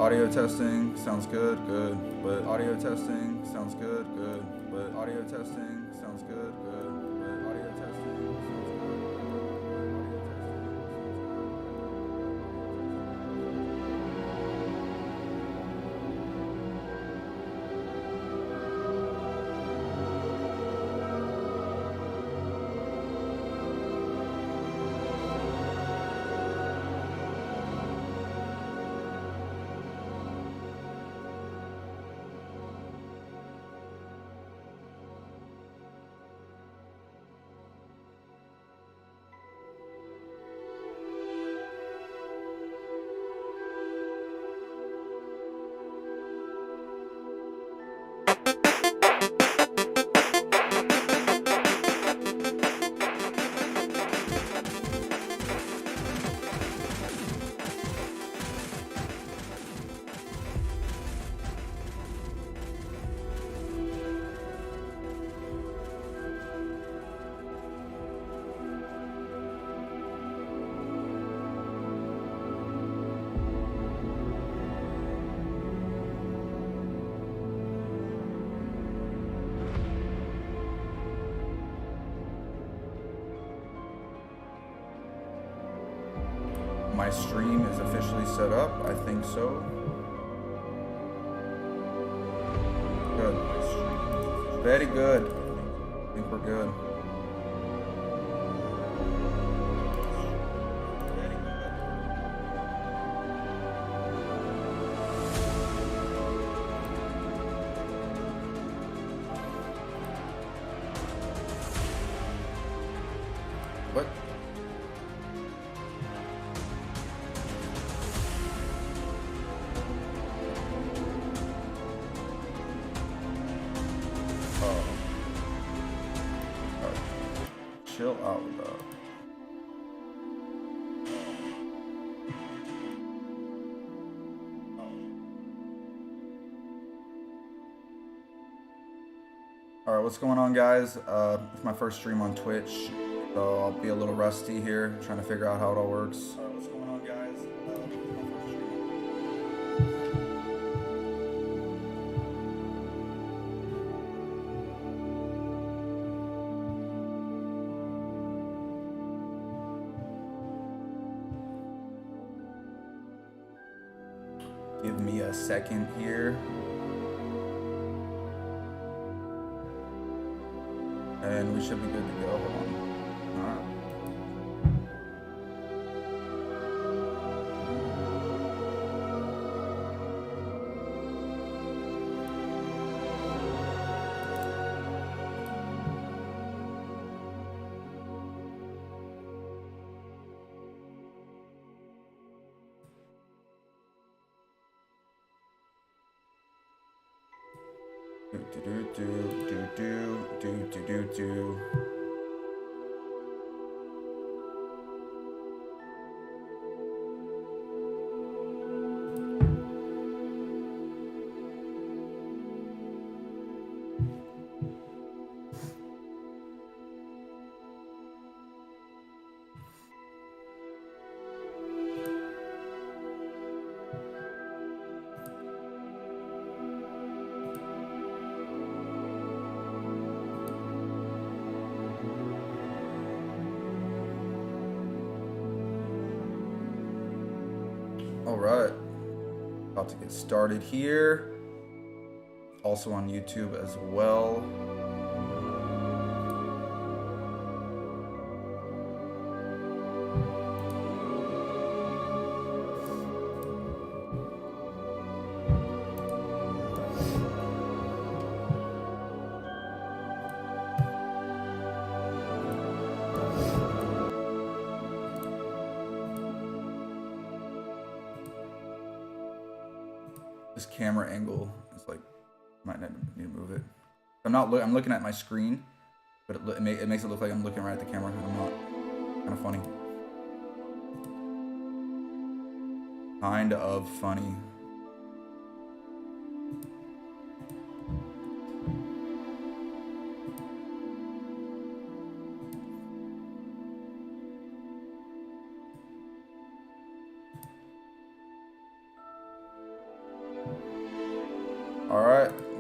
Audio testing sounds good, good. But audio testing sounds good, good. But audio testing sounds good, good. But audio testing sounds good. My stream is officially set up. I think so. Good. Very good. I think we're good. What? Chill out, though. Alright, what's going on, guys? It's my first stream on Twitch, so I'll be a little rusty here, trying to figure out how it all works. Alright, what's going on, guys? Give me a second here. And we should be good to go. Hold on. All right. Do. All right, about to get started here. Also on YouTube as well. This camera angle is like, might need to move it. I'm looking at my screen, but it makes it look like I'm looking right at the camera, and I'm not. Kind of funny. Kind of funny.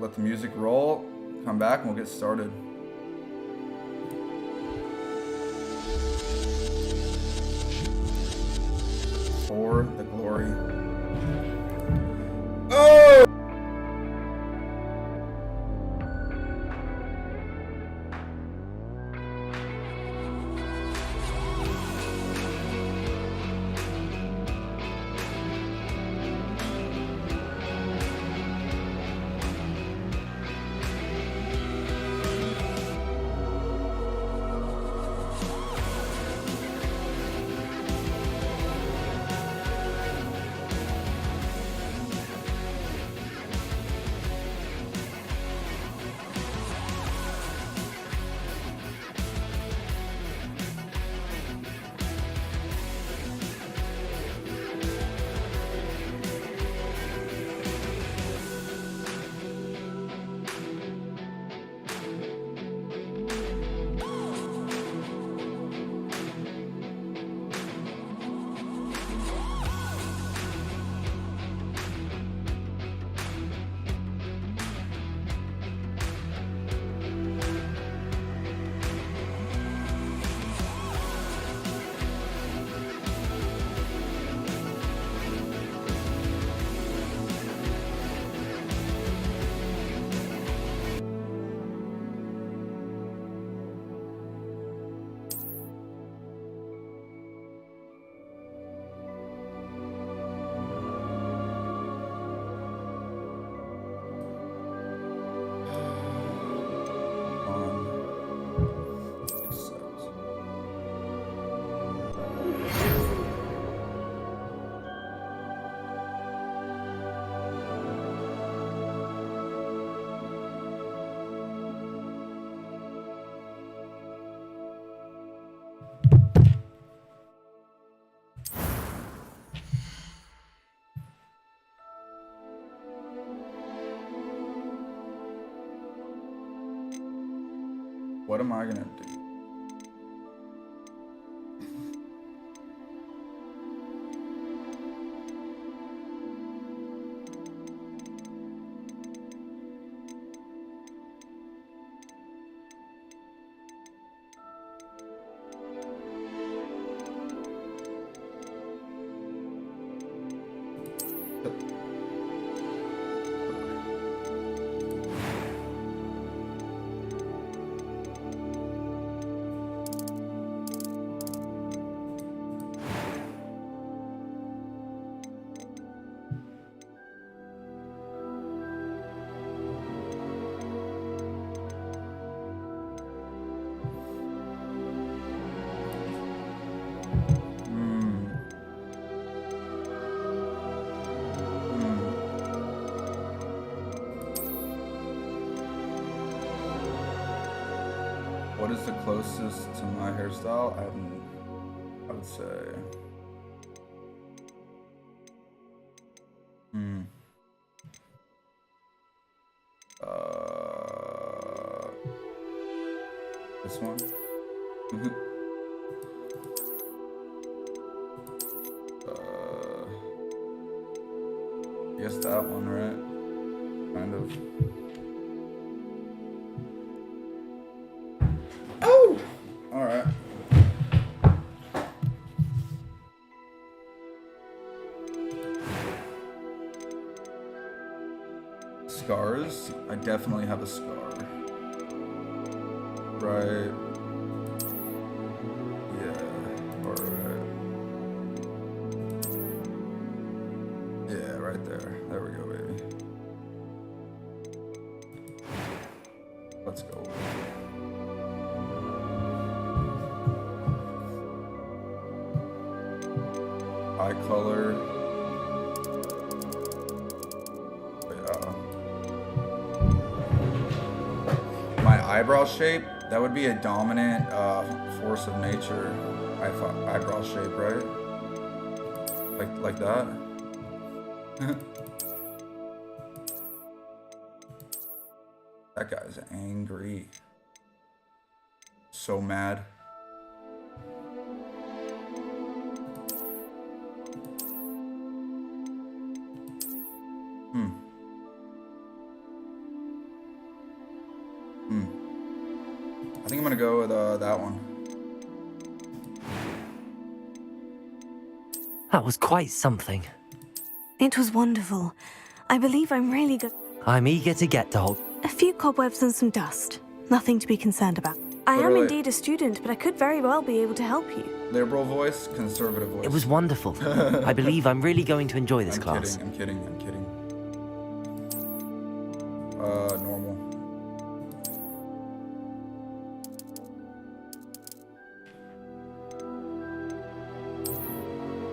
let the music roll. Come back and we'll get started. For the glory. Oh! What am I gonna do? What is the closest to my hairstyle? I would say. This one? I guess that one, right? Kind of. Oh! Alright. Scars? I definitely have a scar. Right. Yeah. Alright. Yeah, right there. There we go, baby. Let's go. Eye color. Yeah. My eyebrow shape, that would be a dominant force of nature. Eyebrow shape, right? Like that. That guy's angry. So mad. gonna go with that one. That was quite something. It was wonderful. I believe I'm really good. I'm eager to get to Hogwarts. A few cobwebs and some dust. Nothing to be concerned about. I am indeed a student, but I could very well be able to help you. Liberal voice, conservative voice. It was wonderful. I believe I'm really going to enjoy this class. I'm kidding. Normal.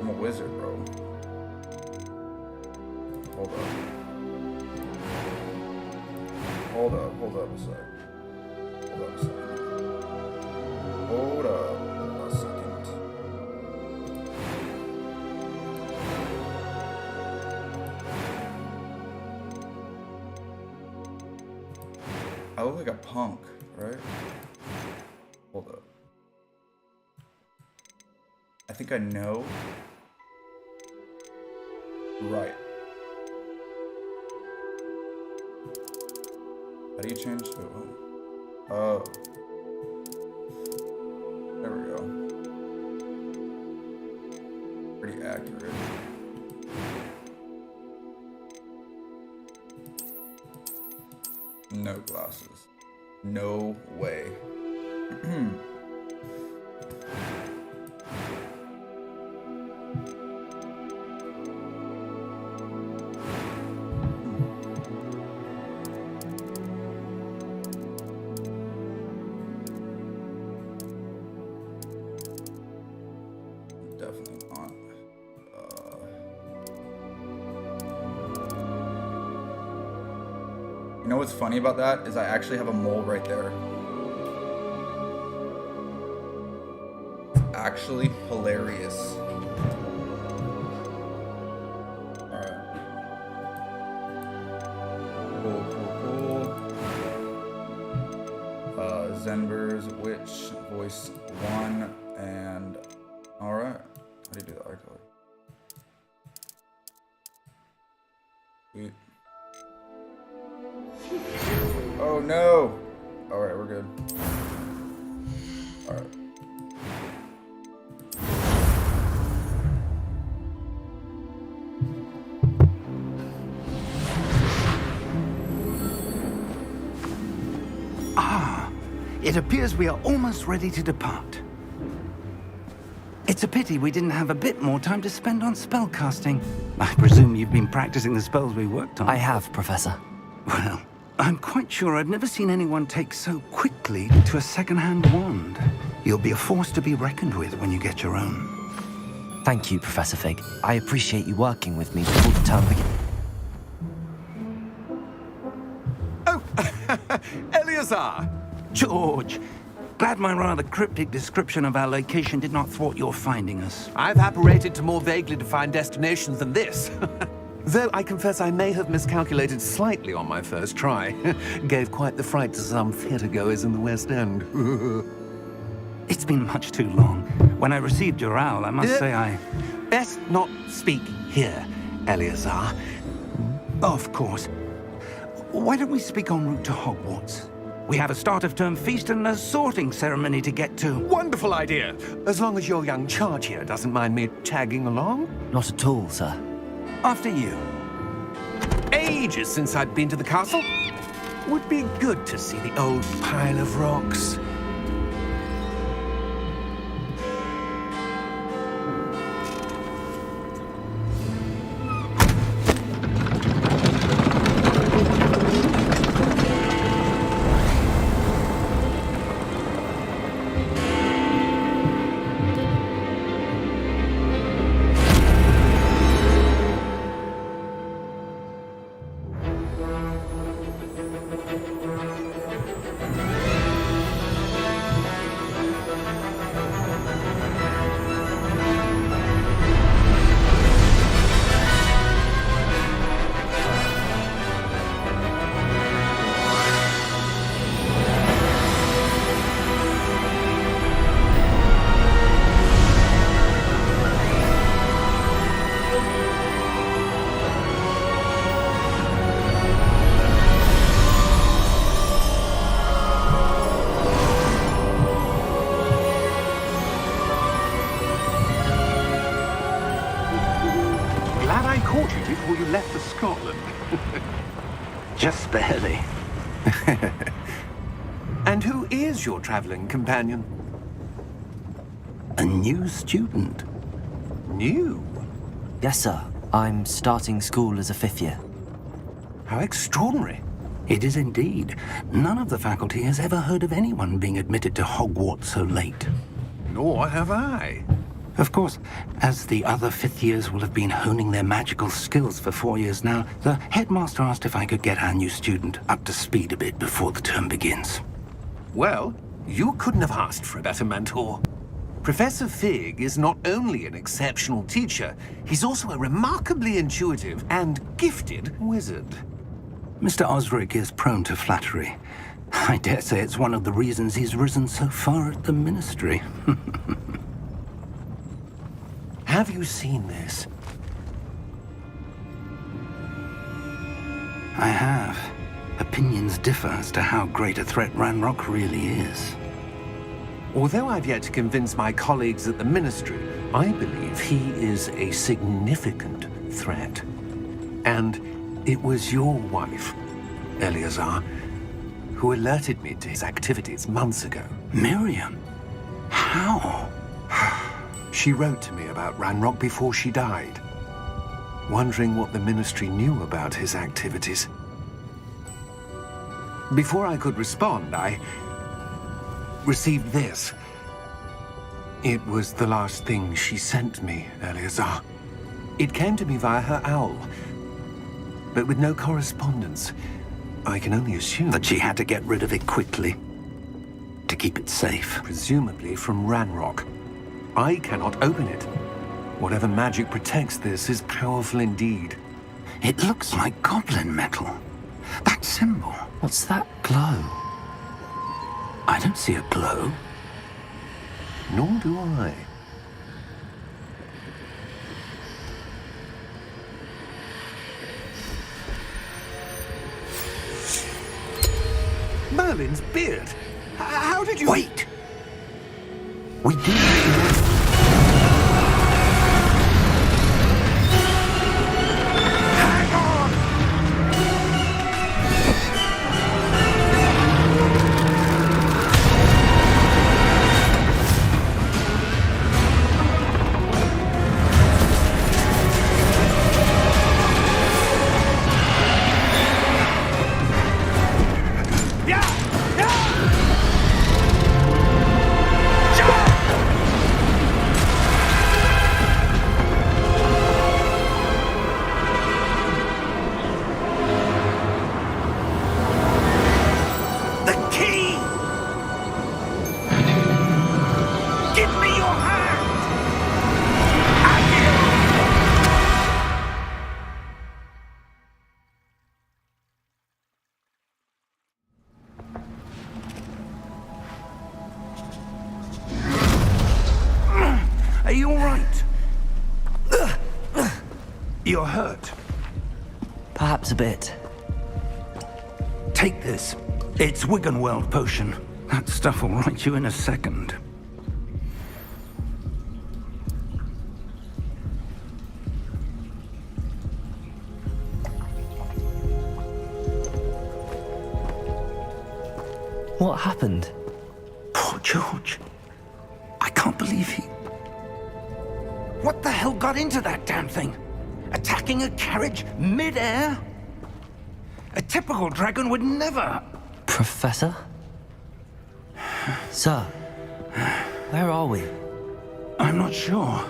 I'm a wizard, bro. Hold up a sec. Hold up a second. I look like a punk, right? Hold up. I think I know. Right. How do you change to? Oh. There we go. Pretty accurate. No glasses. No way. Definitely not. You know what's funny about that is I actually have a mole right there. It's actually hilarious. Alright. Cool. Zenber's Witch, voice 1, and alright. How do you do the eye color? Sweet. Oh no! Alright, we're good. Alright. It appears we are almost ready to depart. It's a pity we didn't have a bit more time to spend on spellcasting. I presume you've been practicing the spells we worked on. I have, Professor. Well, I'm quite sure I've never seen anyone take so quickly to a second-hand wand. You'll be a force to be reckoned with when you get your own. Thank you, Professor Fig. I appreciate you working with me before the term begins. Oh, Eleazar! George, glad my rather cryptic description of our location did not thwart your finding us. I've apparated to more vaguely defined destinations than this. Though I confess I may have miscalculated slightly on my first try. Gave quite the fright to some theatergoers in the West End. It's been much too long. When I received your owl, I must say I... Best not speak here, Eleazar. Of course. Why don't we speak en route to Hogwarts? We have a start-of-term feast and a sorting ceremony to get to. Wonderful idea! As long as your young charge here doesn't mind me tagging along. Not at all, sir. After you. Ages since I'd been to the castle. Would be good to see the old pile of rocks. before you left for Scotland. Just barely. And who is your traveling companion? A new student. New? Yes, sir. I'm starting school as a 5th year. How extraordinary. It is indeed. None of the faculty has ever heard of anyone being admitted to Hogwarts so late. Nor have I. Of course, as the other 5th years will have been honing their magical skills for 4 years now, the headmaster asked if I could get our new student up to speed a bit before the term begins. Well, you couldn't have asked for a better mentor. Professor Fig is not only an exceptional teacher, he's also a remarkably intuitive and gifted wizard. Mr. Osric is prone to flattery. I dare say it's one of the reasons he's risen so far at the Ministry. Have you seen this? I have. Opinions differ as to how great a threat Ranrock really is. Although I've yet to convince my colleagues at the Ministry, I believe he is a significant threat. And it was your wife, Eleazar, who alerted me to his activities months ago. Miriam? How? She wrote to me about Ranrock before she died, wondering what the Ministry knew about his activities. Before I could respond, I received this. It was the last thing she sent me, Eleazar. It came to me via her owl, but with no correspondence. I can only assume That she had to get rid of it quickly, to keep it safe. presumably from Ranrock. I cannot open it. Whatever magic protects this is powerful indeed. It looks like goblin metal. That symbol. What's that glow? I don't see a glow. Nor do I. Merlin's beard. How did you... Wait! We do. Are you all right? You're hurt. Perhaps a bit. Take this. It's Wiggenweld potion. That stuff will right you in a second. What happened? Poor George. I can't believe he... What the hell got into that damn thing? Attacking a carriage mid-air? A typical dragon would never... Professor? Sir, where are we? I'm not sure.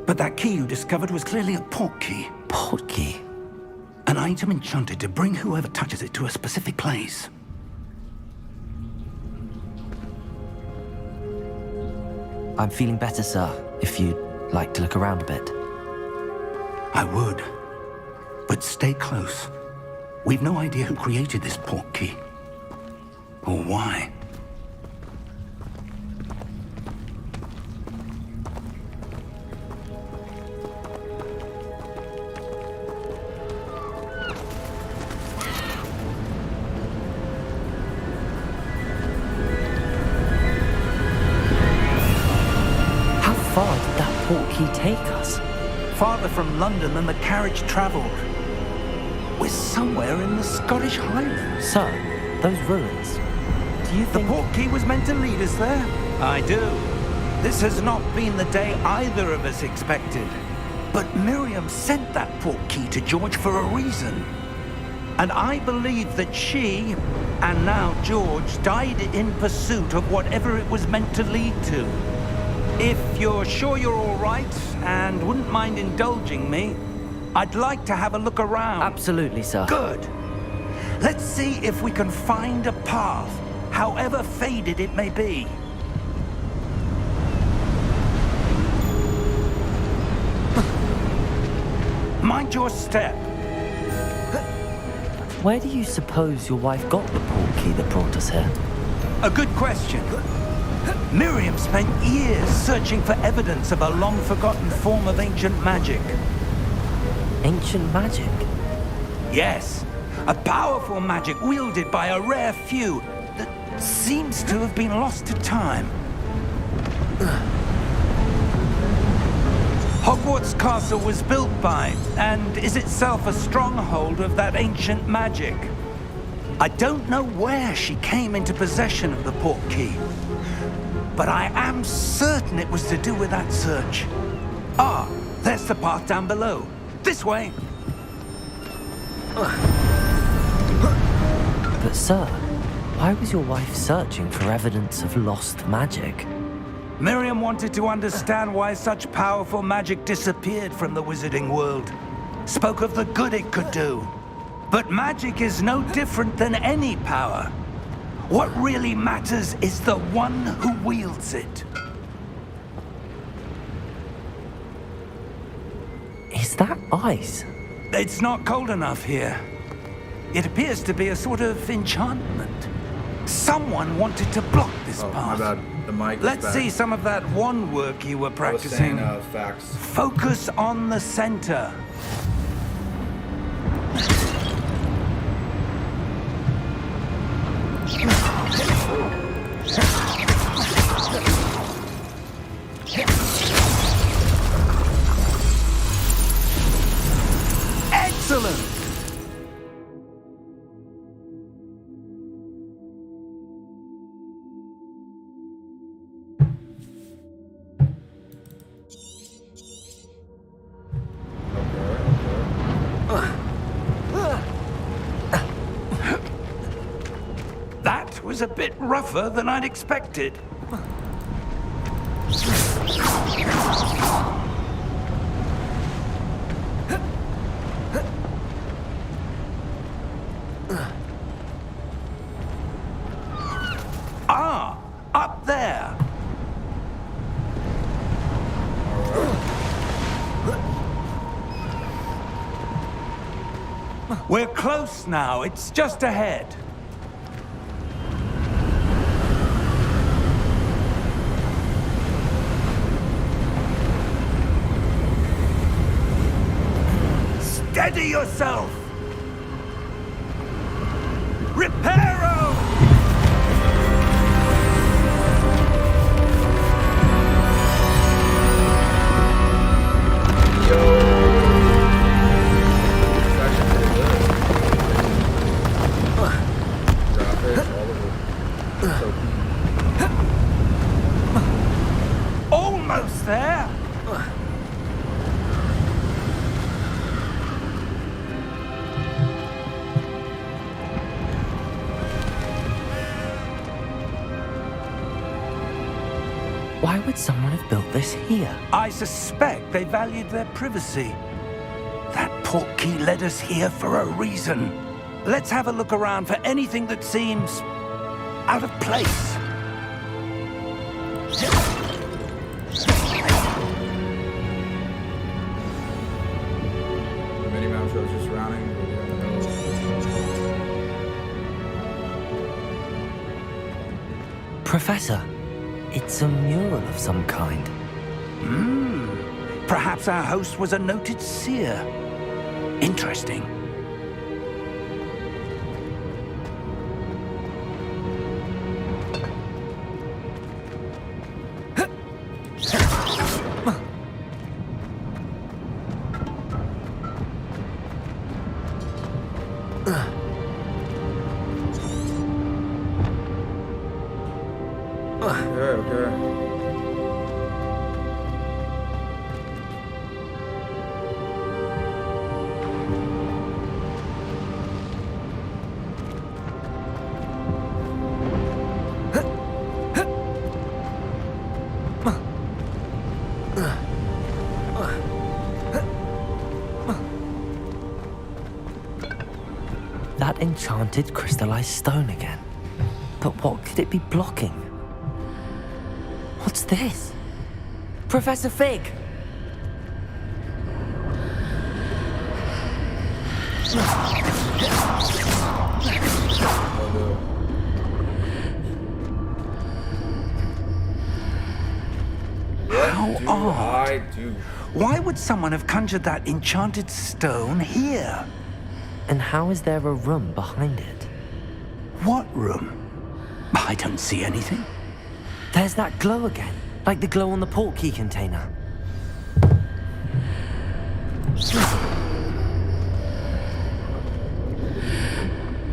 But that key you discovered was clearly a port key. Port key? An item enchanted to bring whoever touches it to a specific place. I'm feeling better, sir, if you'd like to look around a bit. I would. But stay close. We've no idea who created this port key. Or why. How far did that port key take us? farther from London than the carriage travelled. We're somewhere in the Scottish Highlands. Sir, those ruins. Do you The think... portkey was meant to lead us there? I do. This has not been the day either of us expected. But Miriam sent that portkey to George for a reason. And I believe that she, and now George, died in pursuit of whatever it was meant to lead to. If you're sure you're all right, and wouldn't mind indulging me, I'd like to have a look around. Absolutely, sir. Good. Let's see if we can find a path, however faded it may be. Mind your step. Where do you suppose your wife got the portkey that brought us here? A good question. Miriam spent years searching for evidence of a long-forgotten form of ancient magic. Ancient magic? Yes, a powerful magic wielded by a rare few that seems to have been lost to time. Hogwarts Castle was built by, and is itself a stronghold of that ancient magic. I don't know where she came into possession of the portkey, but I am certain it was to do with that search. Ah, there's the path down below. This way. But sir, why was your wife searching for evidence of lost magic? Miriam wanted to understand why such powerful magic disappeared from the wizarding world. Spoke of the good it could do. But magic is no different than any power. What really matters is the one who wields it. Is that ice? It's not cold enough here. It appears to be a sort of enchantment. Someone wanted to block this Oh, path. my bad. The mic is Let's back. see some of that wand work you were I was practicing. saying, facts. Focus on the center. Excellent! That was a bit rougher than I'd expected. Ah, up there. We're close now. It's just ahead. Steady yourself! Reparo! Almost there! Why would someone have built this here? I suspect they valued their privacy. That portkey led us here for a reason. Let's have a look around for anything that seems out of place. Mini map shows you surrounding. Professor, it's a mural of some kind. Perhaps our host was a noted seer. Interesting. that enchanted crystallized stone again. But what could it be blocking? What's this? Professor Fig! How odd. I do. Why would someone have conjured that enchanted stone here? And how is there a room behind it? What room? I don't see anything. There's that glow again, like the glow on the portkey container.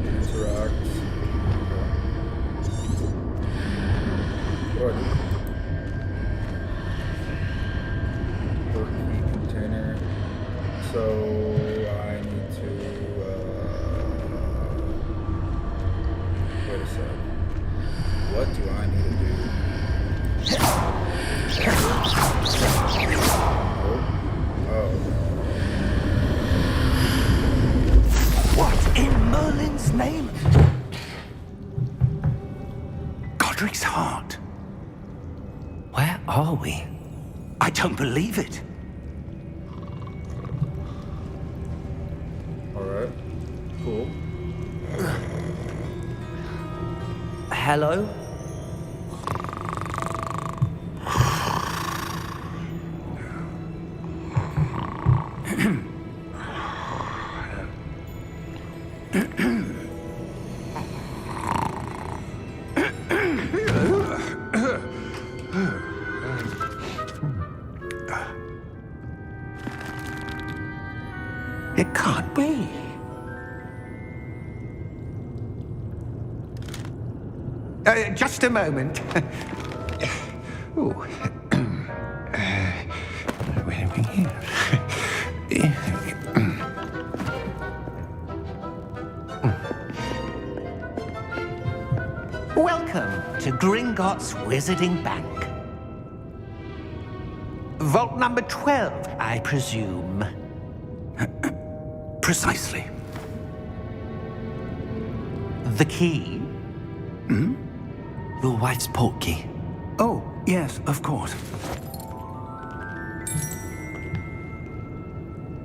Interact. What? Portkey container. So I need to. Wait a sec. What do I need to do? Oh. What in Merlin's name? Godric's heart. Where are we? I don't believe it. Alright. Cool. Hello? It can't be. Just a moment. Ooh. Where are we here? Welcome to Gringotts Wizarding Bank. Vault number 12, I presume. Precisely. The key? Your wife's portkey. Oh, yes, of course.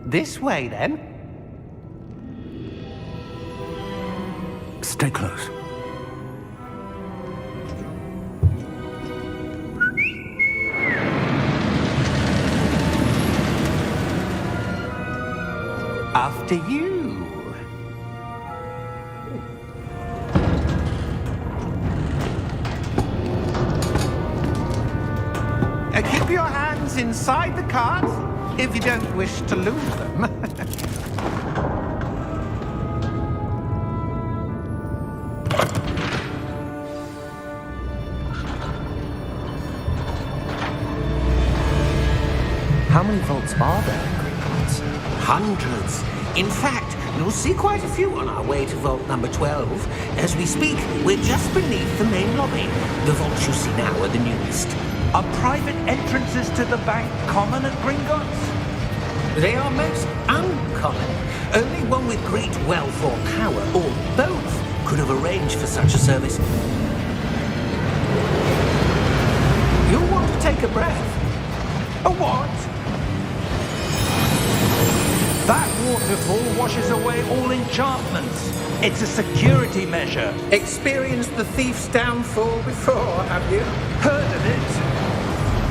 This way, then. Stay close. After you. Keep your hands inside the cart if you don't wish to lose them. How many vaults are there in Gringotts? Hundreds. In fact, you'll see quite a few on our way to vault number 12. As we speak, we're just beneath the main lobby. The vaults you see now are the newest. Are private entrances to the bank common at Gringotts? They are most uncommon. Only one with great wealth or power, or both, could have arranged for such a service. You'll want to take a breath. A what? That waterfall washes away all enchantments. It's a security measure. Experienced the thief's downfall before, have you? Heard of it?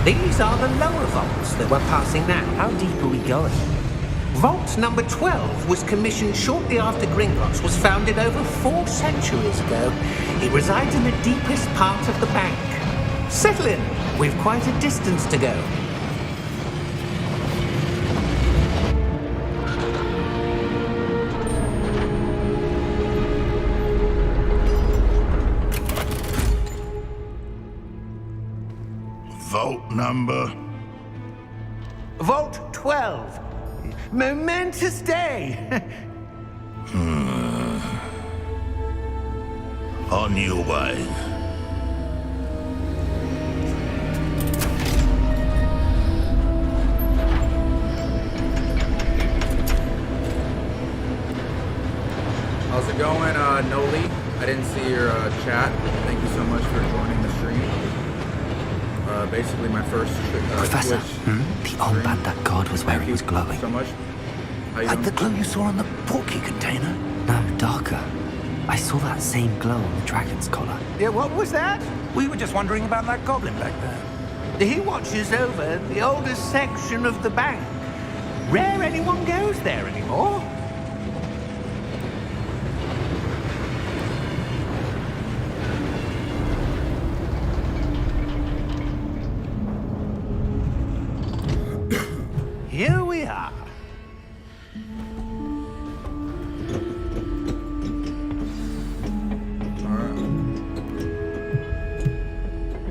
These are the lower vaults that we're passing now. How deep are we going? Vault number 12 was commissioned shortly after Gringotts was founded over 4 centuries ago. It resides in the deepest part of the bank. Settle in. We've quite a distance to go. Vault number? Vault 12. Momentous day. On your way. How's it going? Noli, I didn't see your chat. Thank you so much for joining the stream. Basically my first Professor, Twitch the armband that guard was wearing was glowing. so much. How you Like the doing? glow you saw on the porky container? No, darker. I saw that same glow on the dragon's collar. Yeah, what was that? We were just wondering about that goblin back there. He watches over the oldest section of the bank. Rare anyone goes there anymore. Here we are.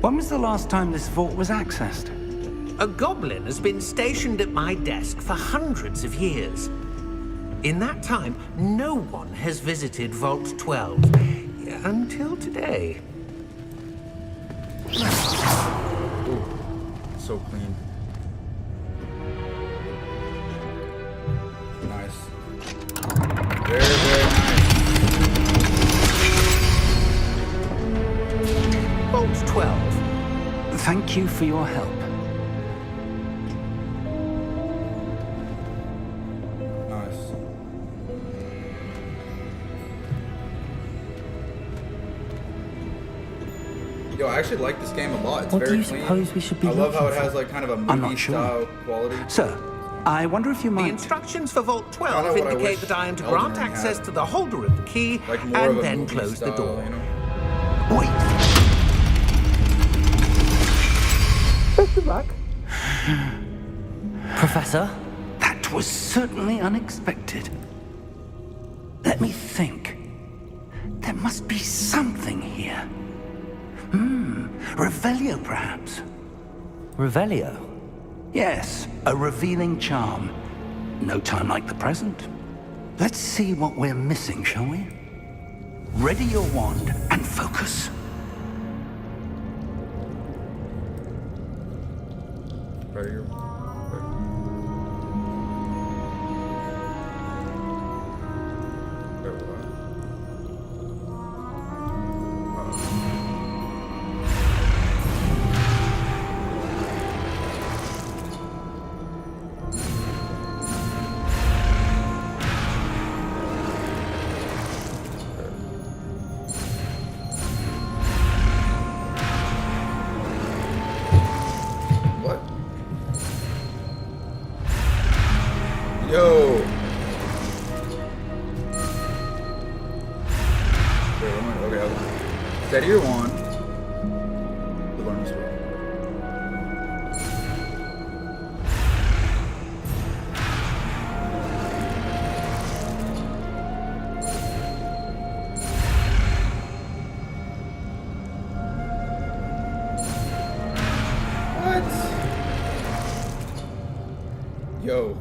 When was the last time this vault was accessed? A goblin has been stationed at my desk for hundreds of years. In that time, no one has visited Vault 12 until today. Ooh, so clean. Nice. Very, very nice. Vault 12. Thank you for your help. Nice. Yo, I actually like this game a lot. It's What do very you clean. suppose we should be I love how it looking has like kind of a I'm movie not sure. style quality. Sir, I wonder if you The might... instructions for Vault Kinda 12 what I indicate wish that I am to Elden grant Ring access had. to the holder of the key Like more of and a then movie close the style, door. you know? Wait. Professor? That was certainly unexpected. Let me think. There must be something here. Revelio, perhaps? Revelio? Yes, a revealing charm. No time like the present. Let's see what we're missing, shall we? Ready your wand and focus. Right here. Wait, what? What? Yo! Wait, okay, hold on. Steady your wand. The one was wrong. What? Yo.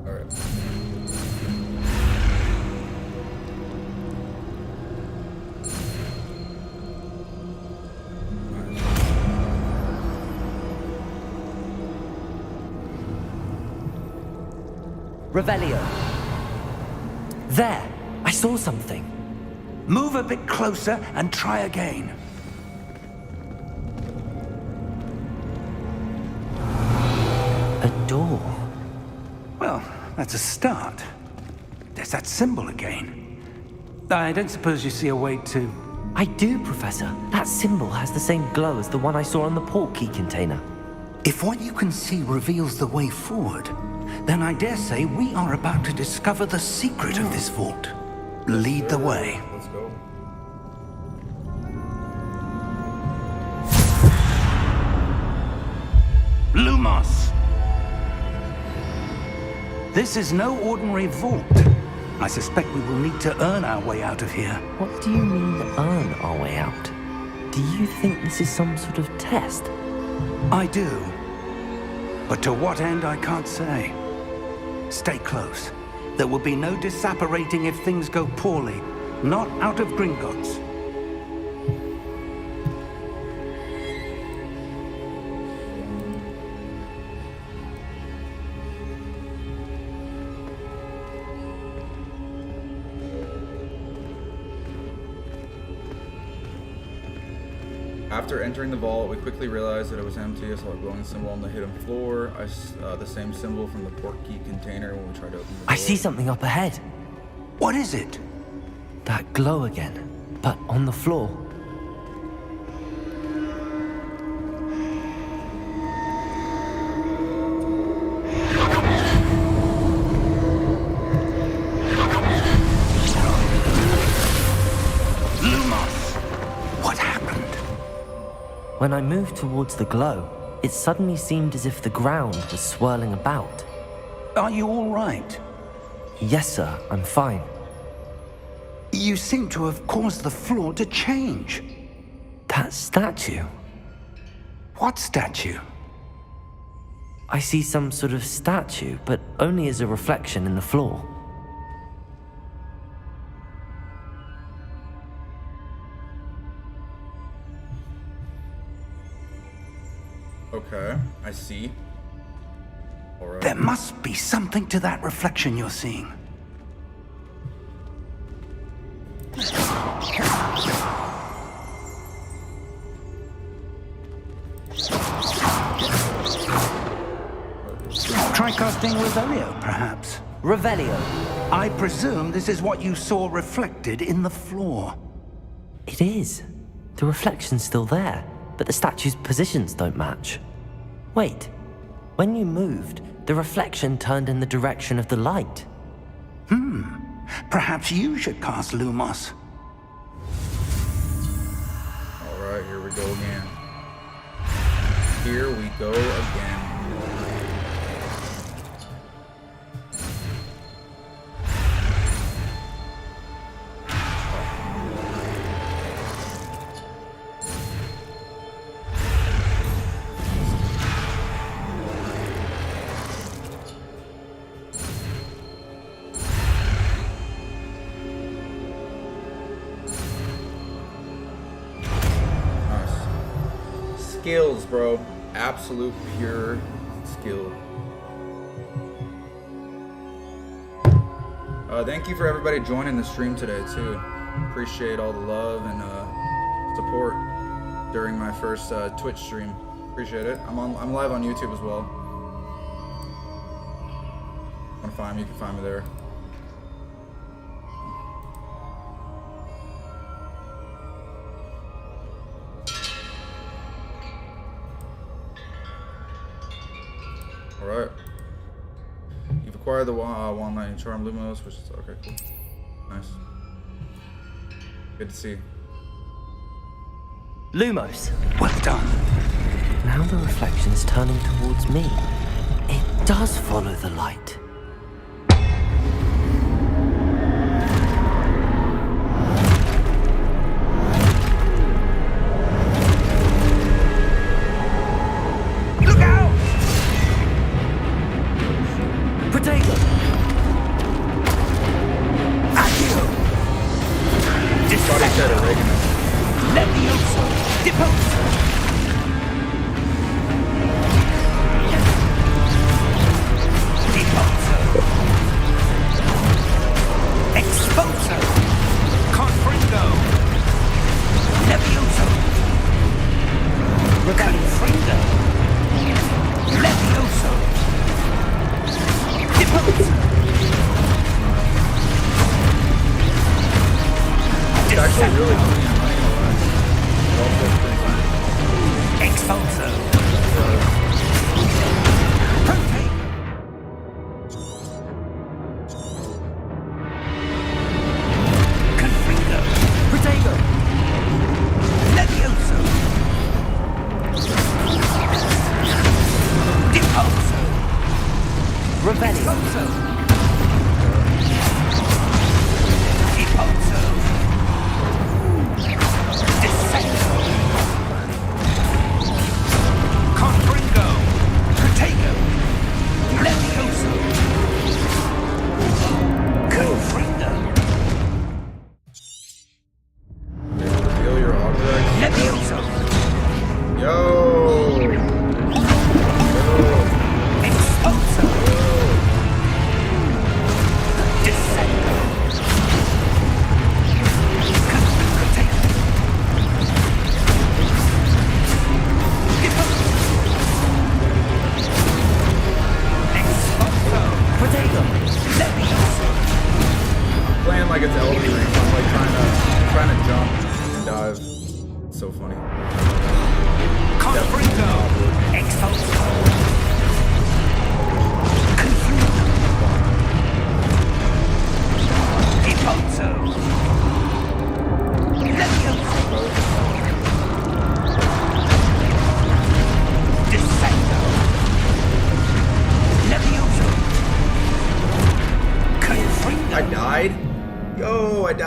Alright. Revelio. There! I saw something. Move a bit closer and try again. A door. Well, that's a start. There's that symbol again. I don't suppose you see a way to... I do, Professor. That symbol has the same glow as the one I saw on the port key container. If what you can see reveals the way forward, then I dare say we are about to discover the secret of this vault. Lead the way. Let's go. Lumos! This is no ordinary vault. I suspect we will need to earn our way out of here. What do you mean, earn our way out? Do you think this is some sort of test? I do. But to what end, I can't say. Stay close. There will be no disapparating if things go poorly. Not out of Gringotts. After entering the vault, we quickly realized that it was empty. I saw a glowing symbol on the hidden floor. The same symbol from the port key container when we tried to open the door. I see something up ahead. What is it? That glow again, but on the floor. When I moved towards the glow, it suddenly seemed as if the ground was swirling about. Are you all right? Yes, sir, I'm fine. You seem to have caused the floor to change. That statue? What statue? I see some sort of statue, but only as a reflection in the floor. Okay, I see. All right. There must be something to that reflection you're seeing. Try casting Revelio, perhaps. Revelio. I presume this is what you saw reflected in the floor. It is. The reflection's still there, but the statue's positions don't match. Wait, when you moved, the reflection turned in the direction of the light. Perhaps you should cast Lumos. Alright, here we go again. Here we go again. Skills, bro. Absolute pure skill. Thank you for everybody joining the stream today too. Appreciate all the love and support during my first Twitch stream. Appreciate it. I'm live on YouTube as well. Want to find me? You can find me there. Alright. You've acquired the Wand Lightning Charm Lumos, which is okay, cool. Nice. Good to see. Lumos. Well done. Now the reflection's turning towards me. It does follow the light.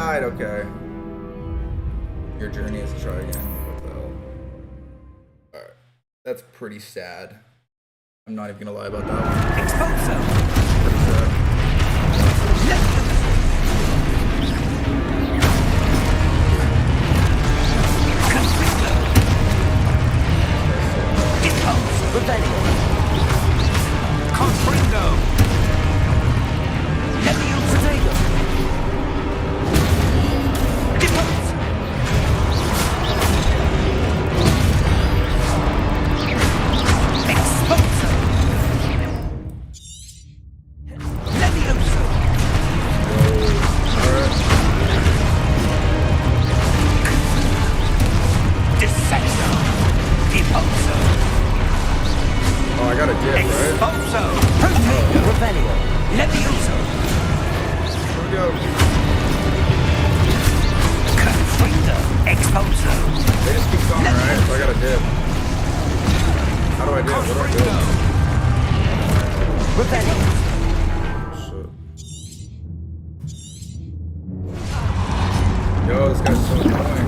died. Okay. Your journey is to try again. What the hell? Alright. That's pretty sad. I'm not even gonna lie about that one. Pretty sad. Oh, I got a dip, right? Here we go. They just keep going, right? So I got a dip. How do I dip? What do I do? Shit. Yo, this guy's so annoying.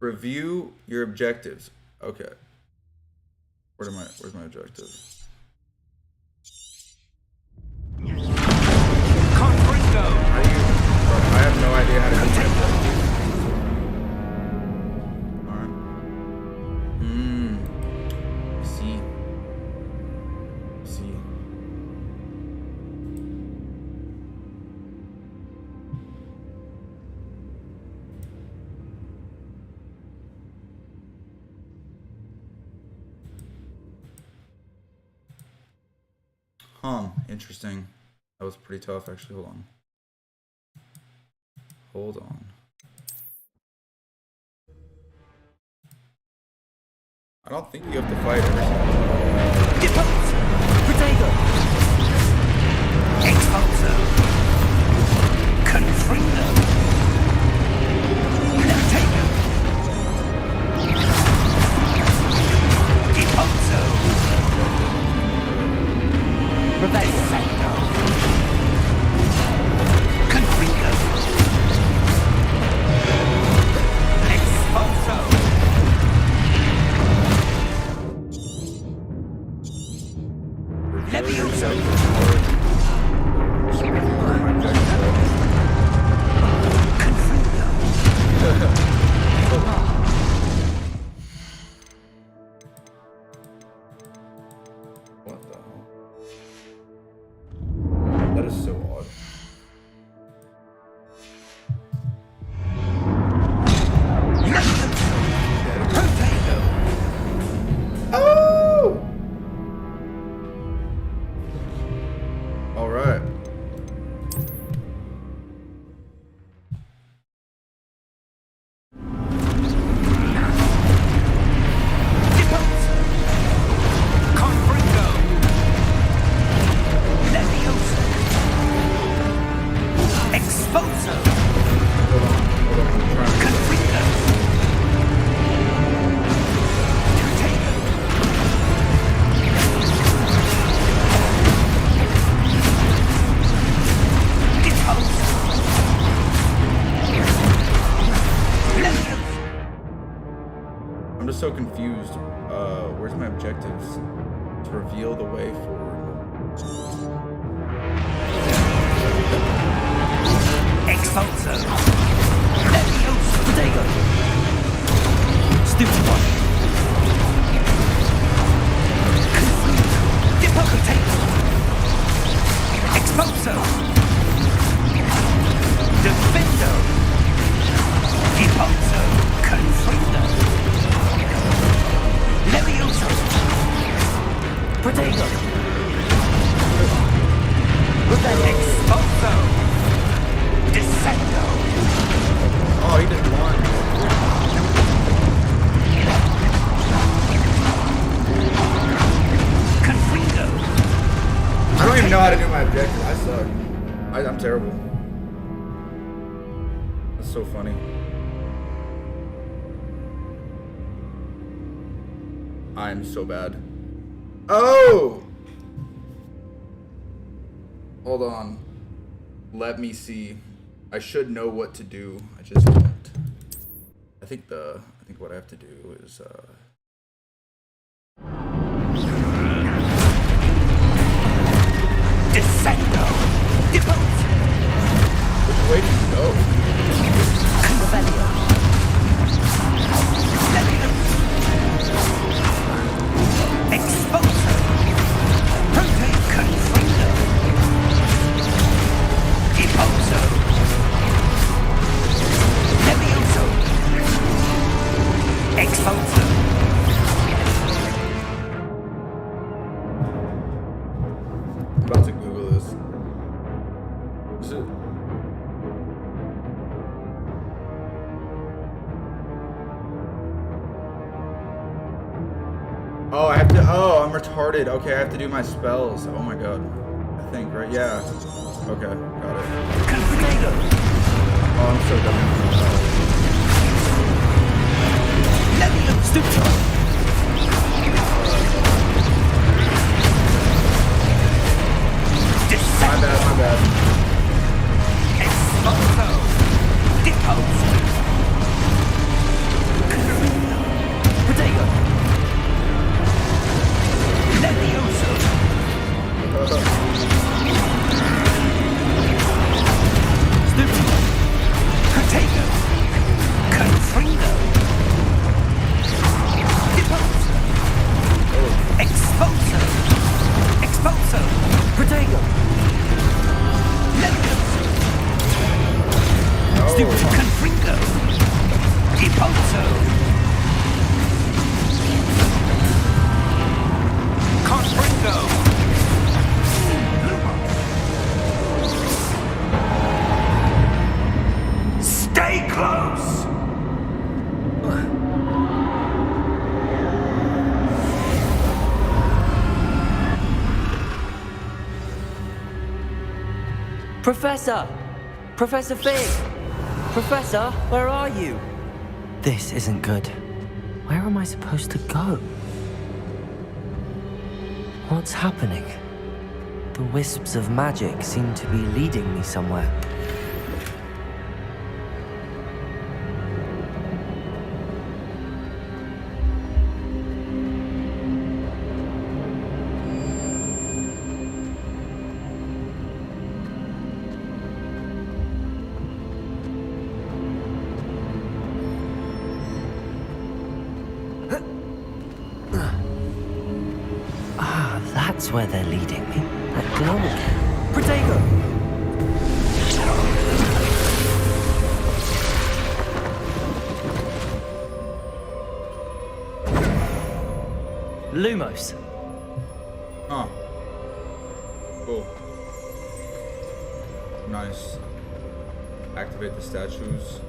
Review your objectives. Okay. Where's my objective? How do you, I have no idea how to do my objective. Alright. See. Interesting. That was pretty tough, actually. Hold on. I don't think you have to fight every single What the hell? That is so odd. Oh! All right. I'm just so confused. Where's my objectives to reveal the way forward? Expulso. Levioso. Protego. Stupid one. Depocatate. Expulso. Defendo. Expulso. Confrido. Levioso. Protego. Expulso. Expulso! Descendo! Oh, he did one. Confringo! I don't even know how to do my objective. I suck. I'm terrible. That's so funny. I'm so bad. Oh! Hold on. Let me see. I should know what to do. I just don't. I think what I have to do is Descendo! Depose! which way do you go? Revelio! Levio! Expulso! Prote Confringo! Depose! Levioso! Expulso! I'm about to Google this. Is it? Oh, I have to. Oh, I'm retarded. Okay, I have to do my spells. Oh my god. I think, right? Yeah. Okay, got it. Confringo! Oh, I'm so dumb. Levio Studio! My bad, my bad. Expulso! Depose! Protego! Levioso! Stupido! Protego! Confringo! Depose! Expulso! Expulso! Protego! Levioso! Stupido! Confringo! Depose! Confringo! Stay close! Professor! Professor Fig! Professor, where are you? This isn't good. Where am I supposed to go? What's happening? The wisps of magic seem to be leading me somewhere. That's where they're leading me. That glow. Protego! Lumos. Oh. Cool. Nice. Activate the statues.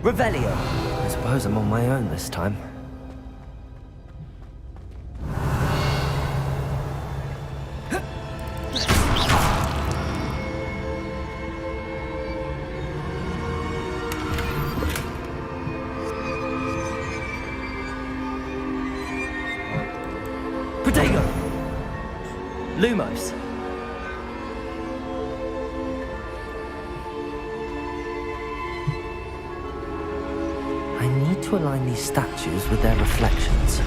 Revelio. I suppose I'm on my own this time. Protego! Lumos. I need to align these statues with their reflections.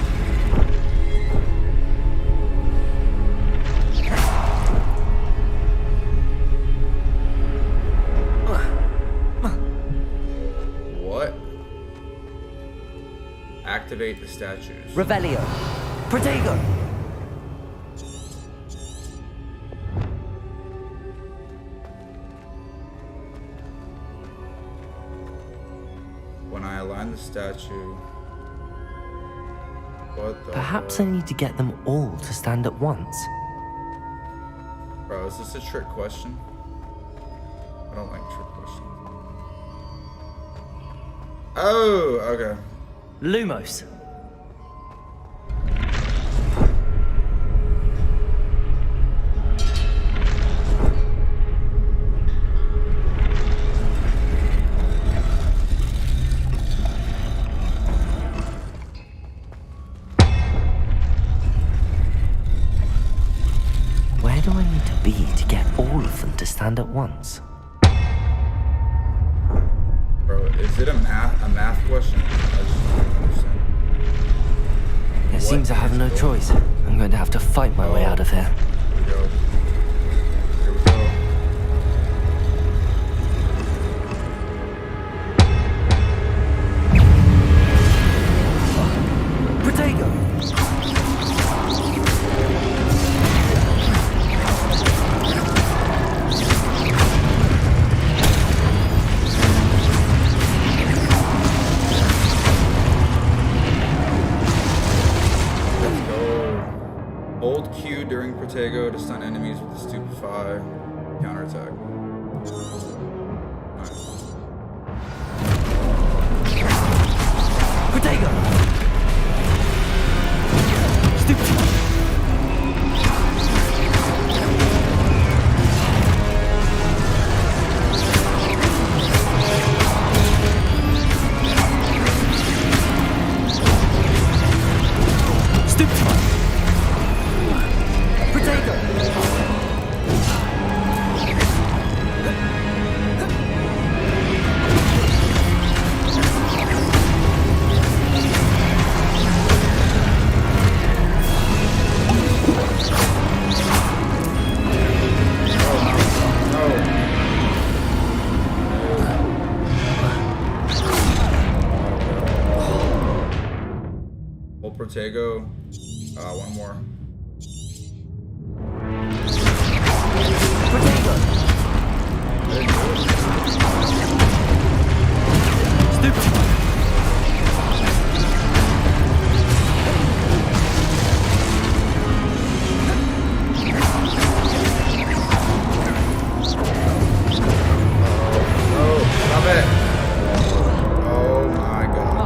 What? Activate the statues. Revelio. Protego! When I align the statue. What the Perhaps I need to get them all to stand at once. Bro, is this a trick question? I don't like trick questions. Oh, okay. Lumos. Where do I need to be to get all of them to stand at once? Bro, is it a math question? I just don't understand. It seems I have no choice. I'm going to have to fight my way out of here. Here we go. Here we go. Protego! Let's go. Hold Q during Protego to stun enemies with the Stupefy counterattack. Nice. Protego! Stupid! Stupid! Protego! Hold Protego. One more. Protego! Stupid! Oh, stop it. Oh my god.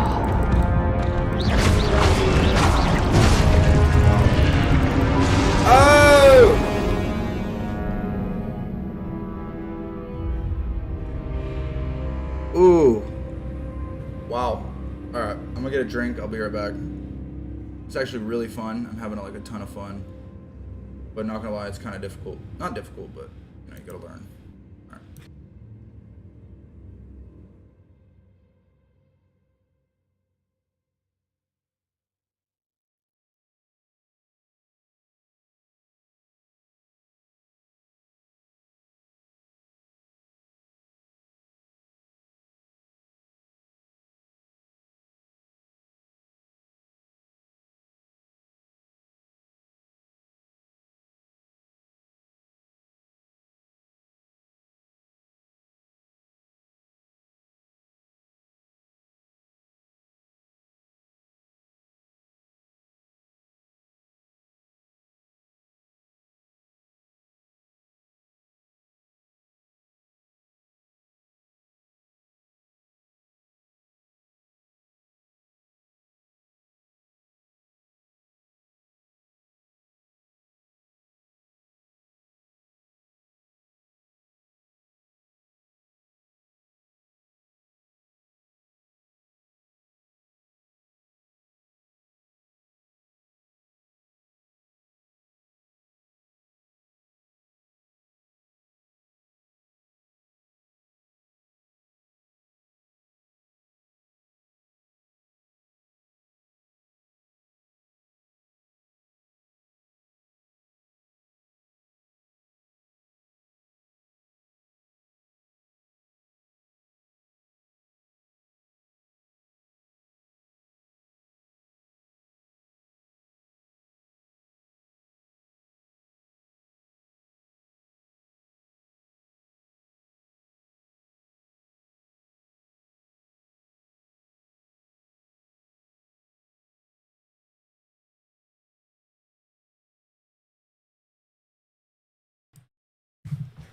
Oh! Ooh. Wow. Alright, I'm gonna get a drink. I'll be right back. It's actually really fun. I'm having like a ton of fun. But not gonna lie, it's kind of difficult. Not difficult, but you know, you gotta learn.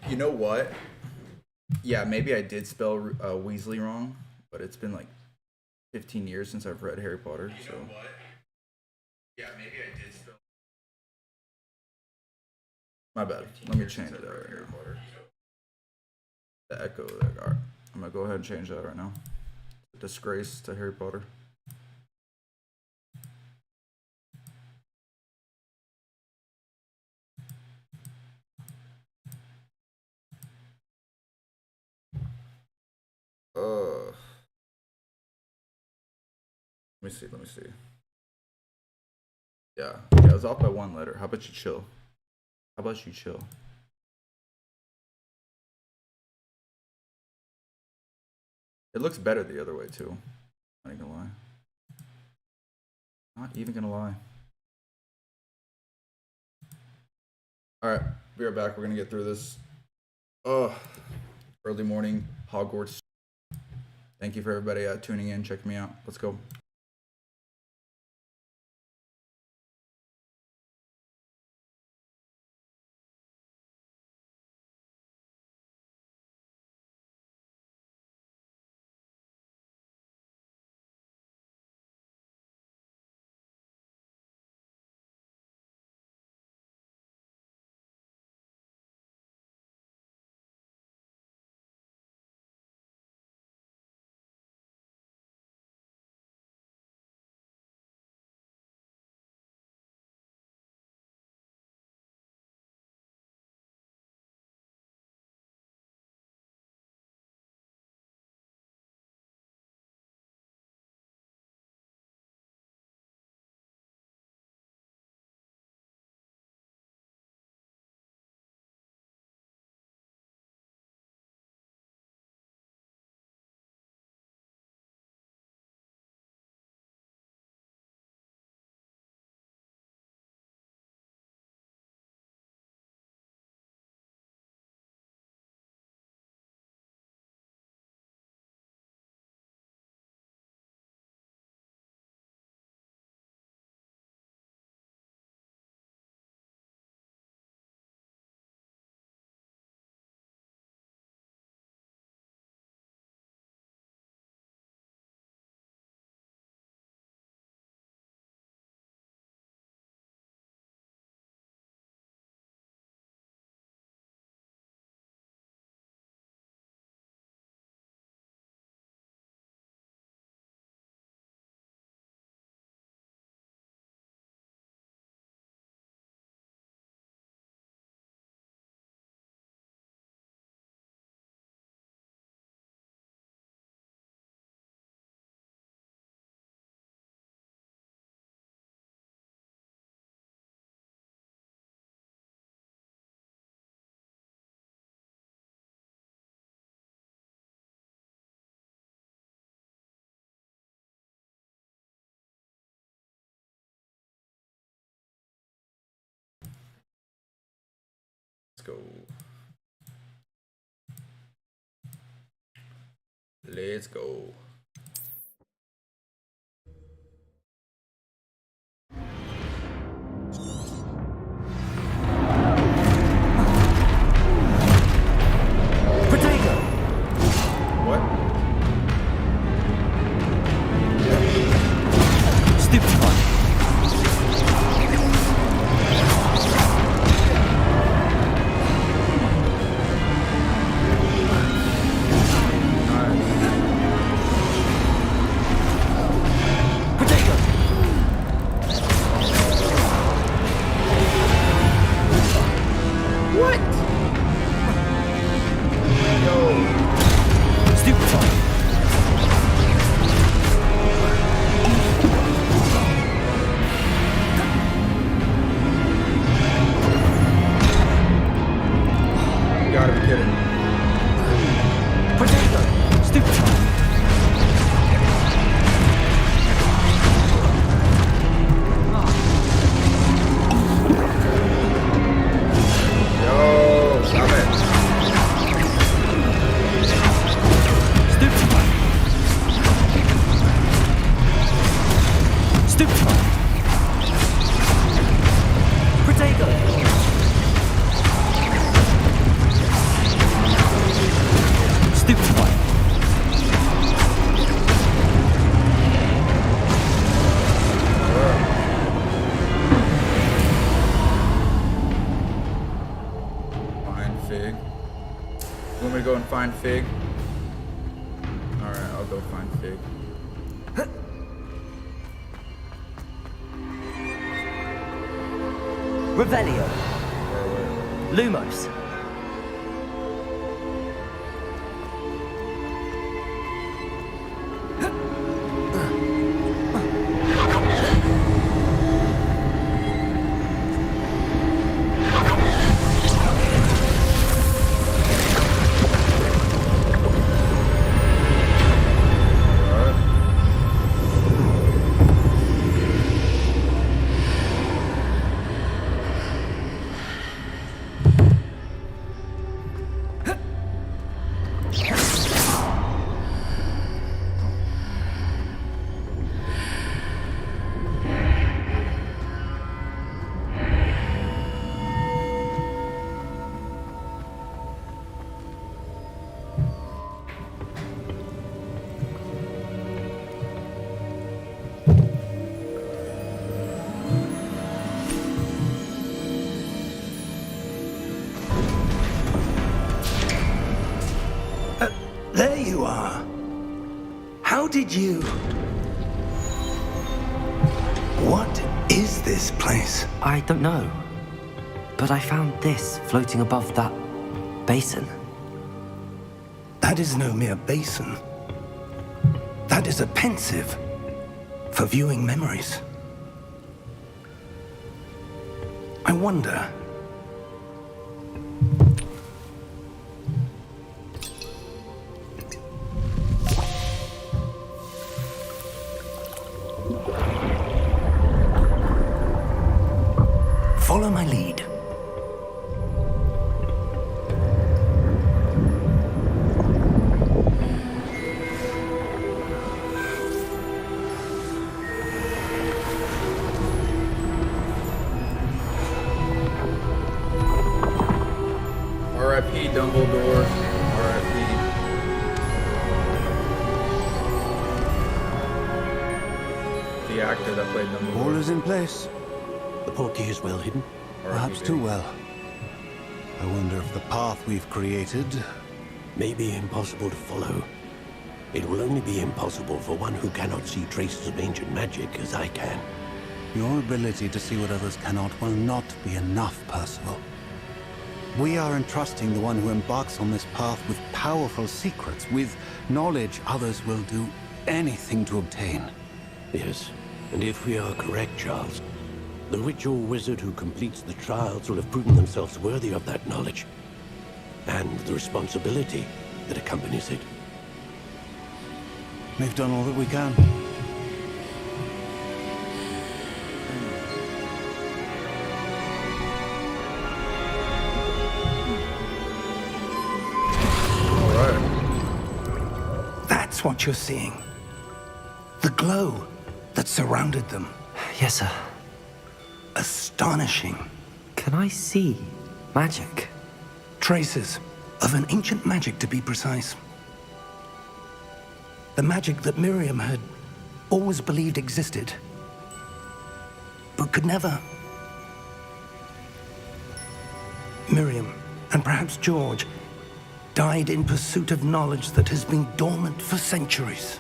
You know what? Yeah, maybe I did spell Weasley wrong, but it's been like 15 years since I've read Harry Potter, so. You know what? Yeah, maybe I did spell. My bad. Let me change that right now. The echo there. All right. I'm gonna go ahead and change that right now. A disgrace to Harry Potter. Let me see. Yeah, I was off by one letter. How about you chill? It looks better the other way too. Not even gonna lie. Alright, be right back. We're gonna get through this. Early morning Hogwarts. Thank you for everybody tuning in, checking me out. Let's go. Let's go. What? Stupid one. find Fig? Alright, I'll go find Fig. Revelio. Lumos. There you are. How did you... What is this place? I don't know. But I found this floating above that basin. That is no mere basin. That is a pensive for viewing memories. I wonder... Follow my lead. R.I.P. Dumbledore. R.I.P. The actor that played Dumbledore. All is in place. The portkey is well hidden. Perhaps too well. I wonder if the path we've created... May be impossible to follow. It will only be impossible for one who cannot see traces of ancient magic as I can. Your ability to see what others cannot will not be enough, Percival. We are entrusting the one who embarks on this path with powerful secrets, with knowledge others will do anything to obtain. Yes, and if we are correct, Charles, the witch or wizard who completes the trials will have proven themselves worthy of that knowledge, and the responsibility that accompanies it. We've done all that we can. That's what you're seeing. The glow that surrounded them. Yes, sir. Astonishing. Can I see magic? Traces of an ancient magic, to be precise. The magic that Miriam had always believed existed, but could never. Miriam, and perhaps George, died in pursuit of knowledge that has been dormant for centuries.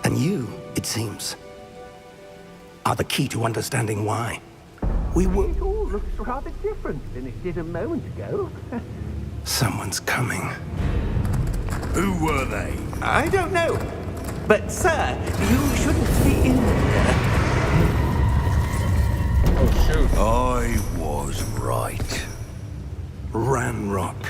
And you, it seems, are the key to understanding why. We were... It all looks rather different than it did a moment ago. Someone's coming. Who were they? I don't know. But, sir, you shouldn't be in here. Oh, shoot. I was right. Ranrock.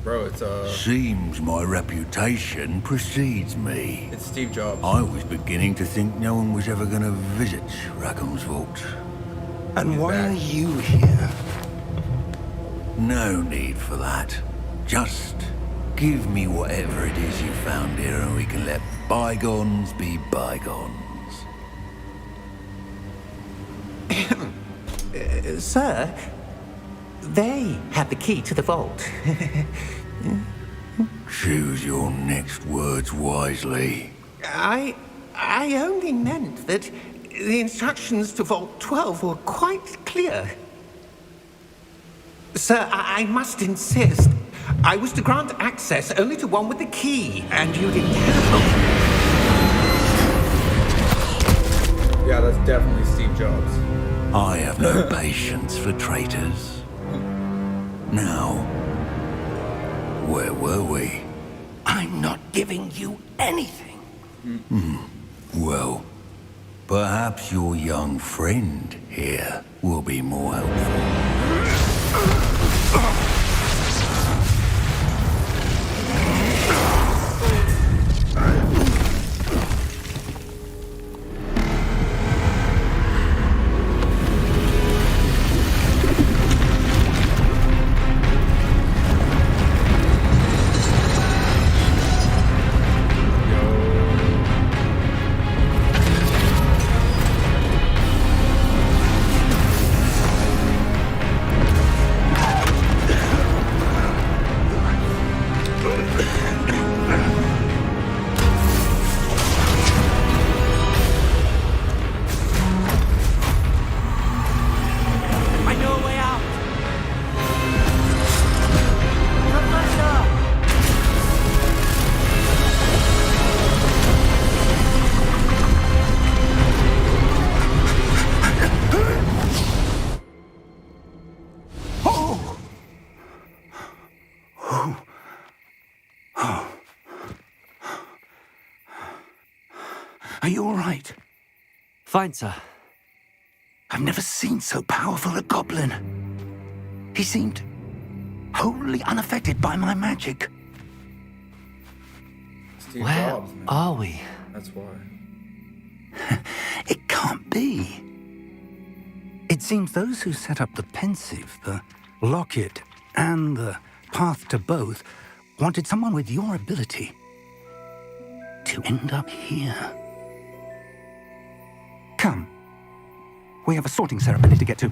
Bro, it's Seems my reputation precedes me. it's Steve Jobs. I was beginning to think no one was ever going to visit Rackham's Vault. And why are you here? No need for that. Just give me whatever it is you found here and we can let bygones be bygones. Sir, they have the key to the vault. Choose your next words wisely. I only meant that the instructions to Vault 12 were quite clear. Sir, I must insist. I was to grant access only to one with the key, and you didn't have. Yeah, that's definitely Steve Jobs. I have no patience for traitors. Now, where were we? I'm not giving you anything. Well, perhaps your young friend here will be more helpful. Are you all right? Fine, sir. I've never seen so powerful a goblin. He seemed wholly unaffected by my magic. Steve Where Jobs, man. are we? That's why. It can't be. It seems those who set up the pensive, the locket, and the path to both wanted someone with your ability to end up here. Come. We have a sorting ceremony to get to.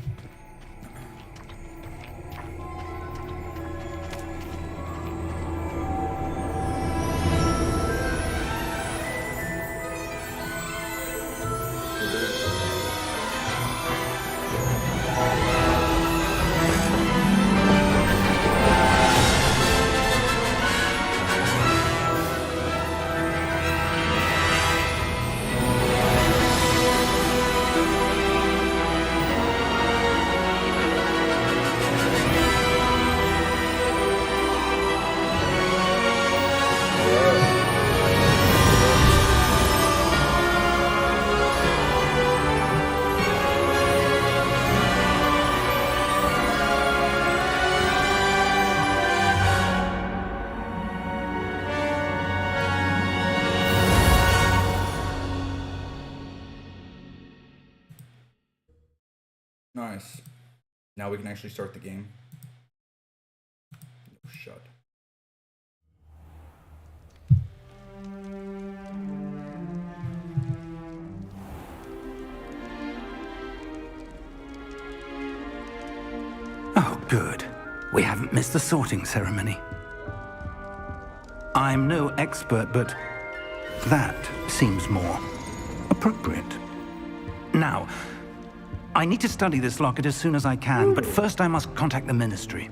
Nice. Now we can actually start the game. Oh, shut. Oh, good. We haven't missed the sorting ceremony. I'm no expert, but that seems more appropriate. Now, I need to study this locket as soon as I can, but first I must contact the Ministry.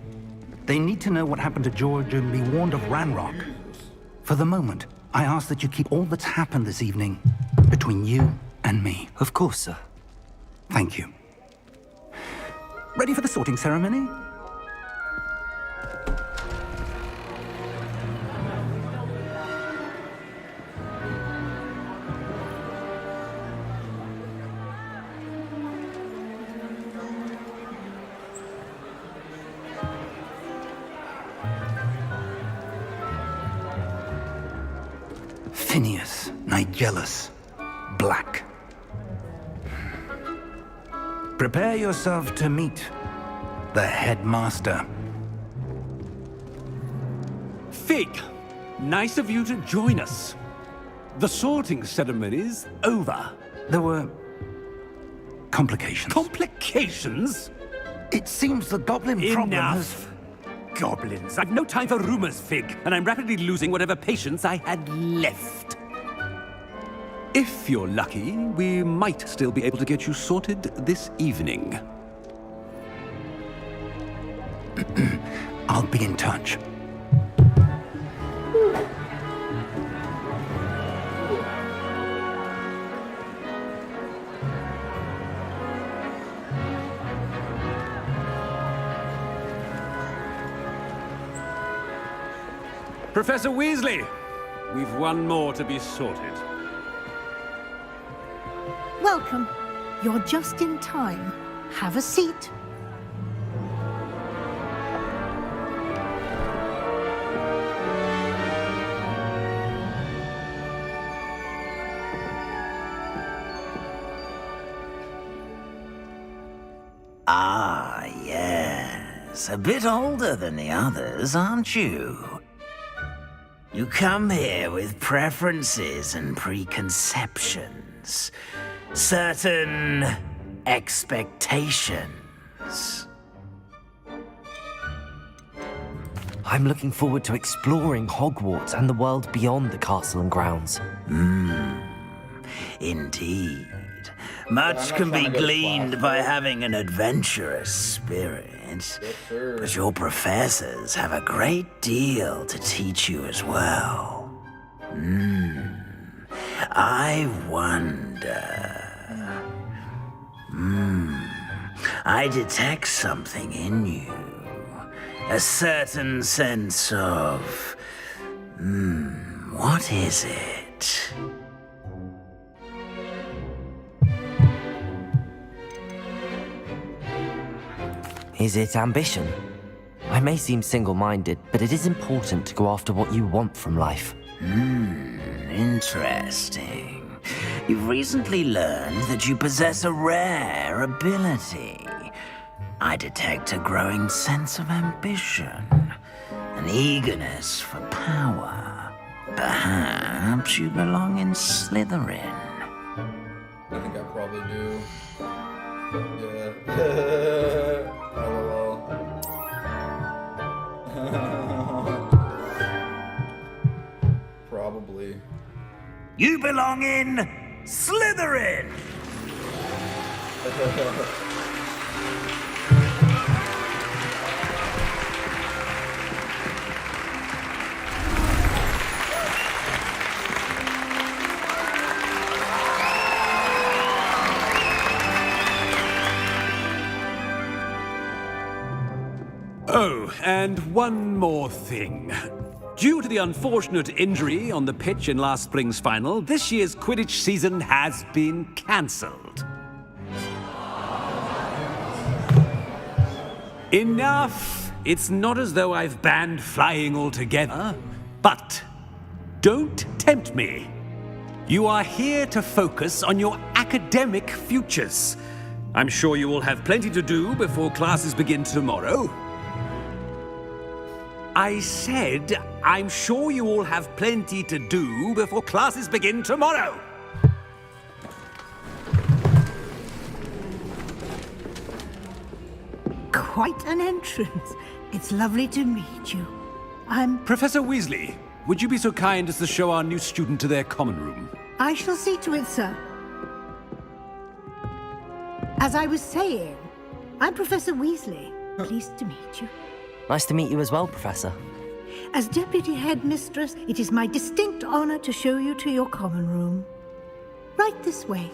They need to know what happened to George and be warned of Ranrock. For the moment, I ask that you keep all that's happened this evening between you and me. Of course, sir. Thank you. Ready for the sorting ceremony? Phineas, Nigellus, Black. Prepare yourself to meet the headmaster. Fig, nice of you to join us. The sorting ceremony's over. There were complications. Complications? It seems the goblin problem has... Enough. Goblins. I've no time for rumors, Fig, and I'm rapidly losing whatever patience I had left. If you're lucky, we might still be able to get you sorted this evening. I'll be in touch. Professor Weasley, we've one more to be sorted. Welcome. You're just in time. Have a seat. Ah, yes. A bit older than the others, aren't you? You come here with preferences and preconceptions. Certain expectations. I'm looking forward to exploring Hogwarts and the world beyond the castle and grounds. Indeed. Much can be gleaned by having an adventurous spirit. But your professors have a great deal to teach you as well. I wonder... I detect something in you. A certain sense of... what is it? Is it ambition? I may seem single-minded, but it is important to go after what you want from life. Interesting. You've recently learned that you possess a rare ability. I detect a growing sense of ambition, an eagerness for power. Perhaps you belong in Slytherin. I think I probably do. Yeah. LOL. Probably. You belong in Slytherin! Oh, and one more thing. Due to the unfortunate injury on the pitch in last spring's final, this year's Quidditch season has been cancelled. Enough! It's not as though I've banned flying altogether. But don't tempt me. You are here to focus on your academic futures. I'm sure you will have plenty to do before classes begin tomorrow. I said, I'm sure you all have plenty to do before classes begin tomorrow. Quite an entrance. It's lovely to meet you. Professor Weasley, would you be so kind as to show our new student to their common room? I shall see to it, sir. As I was saying, I'm Professor Weasley. Pleased to meet you. Nice to meet you as well, Professor. As Deputy Headmistress, it is my distinct honor to show you to your common room. Right this way.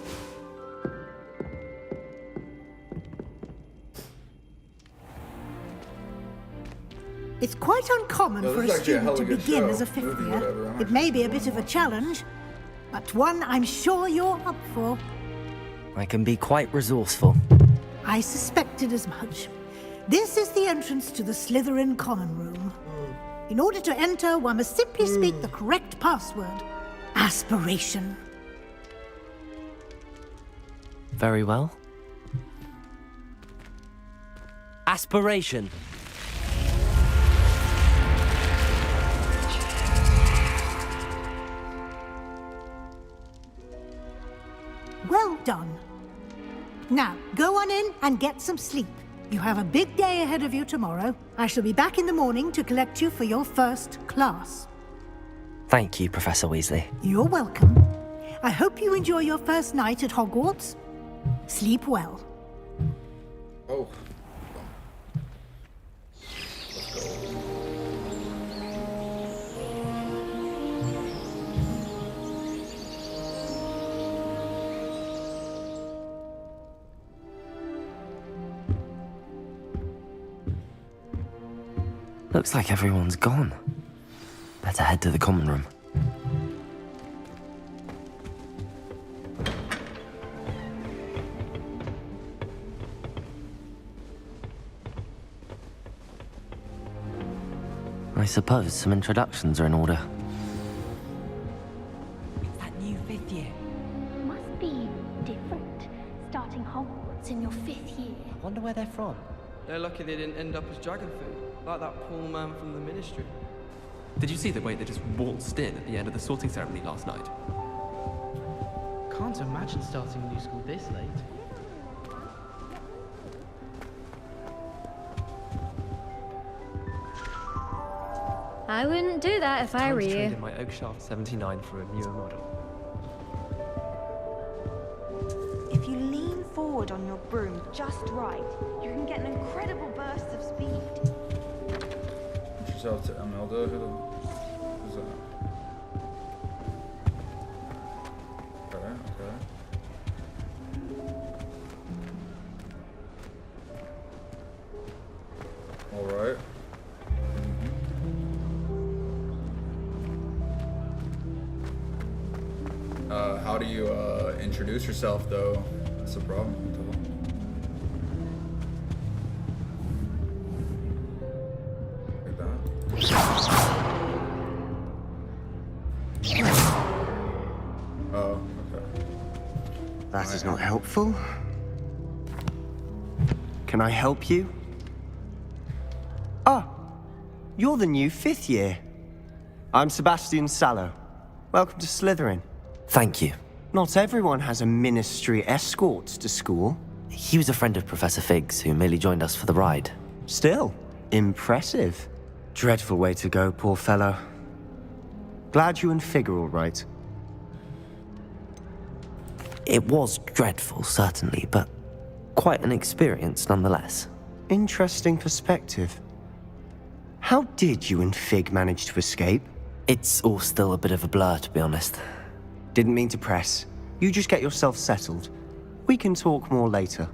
It's quite uncommon for a student to begin as a fifth year. It may be a bit of a challenge, but one I'm sure you're up for. I can be quite resourceful. I suspected as much. This is the entrance to the Slytherin common room. In order to enter, one must simply speak the correct password. Aspiration. Very well. Aspiration. Well done. Now, go on in and get some sleep. You have a big day ahead of you tomorrow. I shall be back in the morning to collect you for your first class. Thank you, Professor Weasley. You're welcome. I hope you enjoy your first night at Hogwarts. Sleep well. Oh. Looks like everyone's gone. Better head to the common room. I suppose some introductions are in order. It's that new 5th year. Must be different, starting Hogwarts in your 5th year. I wonder where they're from. They're lucky they didn't end up as dragon food, like that poor man from the Ministry. Did you see the way they just waltzed in at the end of the sorting ceremony last night? Can't imagine starting a new school this late. I wouldn't do that if I were Time to trade you. in my Oakshaft 79 for a newer model. If you lean forward on your broom just right, you can get an incredible burst of speed. Introduce yourself to Imelda. Who's that? Okay. Alright. How do you introduce yourself though? That's the problem. Like that. Oh, okay. That is not helpful. Can I help you? Ah, you're the new 5th year. I'm Sebastian Sallow. Welcome to Slytherin. Thank you. Not everyone has a ministry escort to school. He was a friend of Professor Fig's who merely joined us for the ride. Still, impressive. Dreadful way to go, poor fellow. Glad you and Fig are all right. It was dreadful, certainly, but quite an experience nonetheless. Interesting perspective. How did you and Fig manage to escape? It's all still a bit of a blur, to be honest. Didn't mean to press. You just get yourself settled. We can talk more later.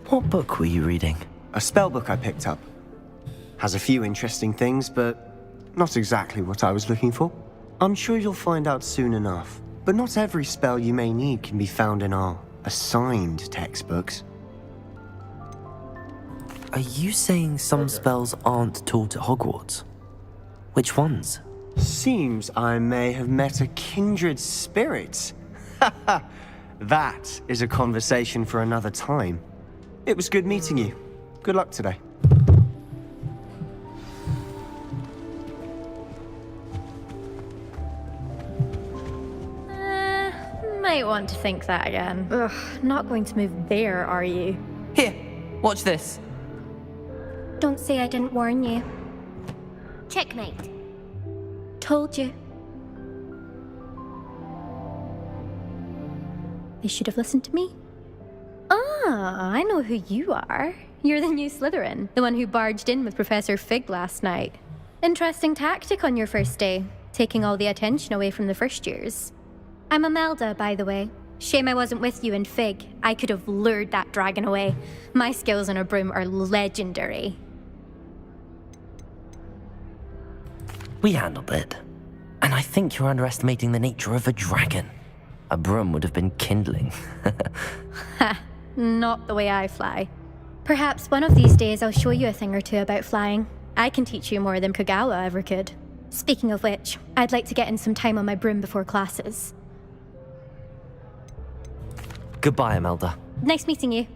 What book were you reading? A spell book I picked up. Has a few interesting things, but not exactly what I was looking for. I'm sure you'll find out soon enough. But not every spell you may need can be found in our assigned textbooks. Are you saying some spells aren't taught at Hogwarts? Which ones? Seems I may have met a kindred spirit. That is a conversation for another time. It was good meeting you. Good luck today. Might want to think that again. Ugh, not going to move there, are you? Here, watch this. Don't say I didn't warn you. Checkmate. Told you. They should have listened to me. Ah, I know who you are. You're the new Slytherin, the one who barged in with Professor Fig last night. Interesting tactic on your first day, taking all the attention away from the first years. I'm Imelda, by the way. Shame I wasn't with you in Fig. I could have lured that dragon away. My skills on a broom are legendary. We handled it. And I think you're underestimating the nature of a dragon. A broom would have been kindling. Ha, not the way I fly. Perhaps one of these days I'll show you a thing or two about flying. I can teach you more than Kagawa ever could. Speaking of which, I'd like to get in some time on my broom before classes. Goodbye, Imelda. Nice meeting you.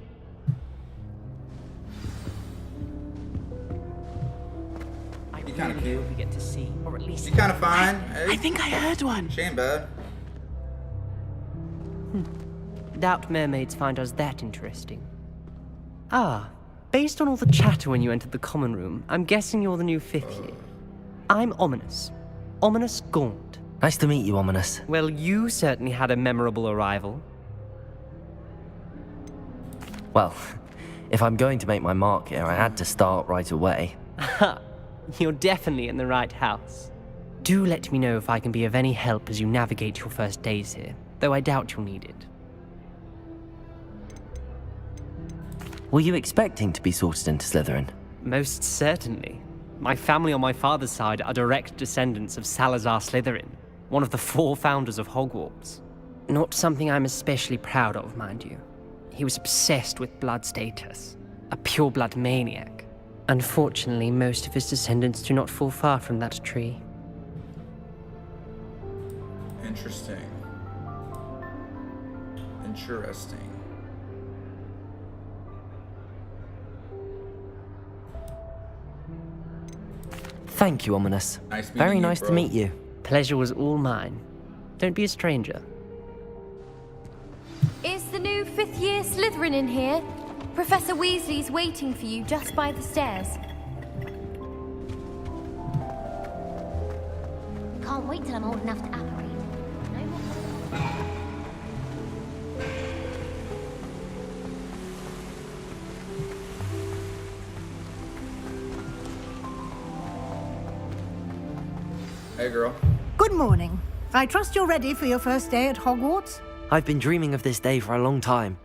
You kind of cute. We get to see, or at least You kind of fine. I think I heard one. She ain't bad. Doubt mermaids find us that interesting. Ah, based on all the chatter when you entered the common room, I'm guessing you're the new 5th year. I'm Ominous. Ominous Gaunt. Nice to meet you, Ominous. Well, you certainly had a memorable arrival. Well, if I'm going to make my mark here, I had to start right away. Ha! You're definitely in the right house. Do let me know if I can be of any help as you navigate your first days here, though I doubt you'll need it. Were you expecting to be sorted into Slytherin? Most certainly. My family on my father's side are direct descendants of Salazar Slytherin, one of the 4 founders of Hogwarts. Not something I'm especially proud of, mind you. He was obsessed with blood status, a pure-blood maniac. Unfortunately, most of his descendants do not fall far from that tree. Interesting. Interesting. Thank you, Ominous. Nice Very meeting you, nice bro. to meet you. Pleasure was all mine. Don't be a stranger. Is the new 5th year Slytherin in here? Professor Weasley's waiting for you just by the stairs. Can't wait till I'm old enough to apparate. No more. Hey, girl. Good morning. I trust you're ready for your first day at Hogwarts? I've been dreaming of this day for a long time.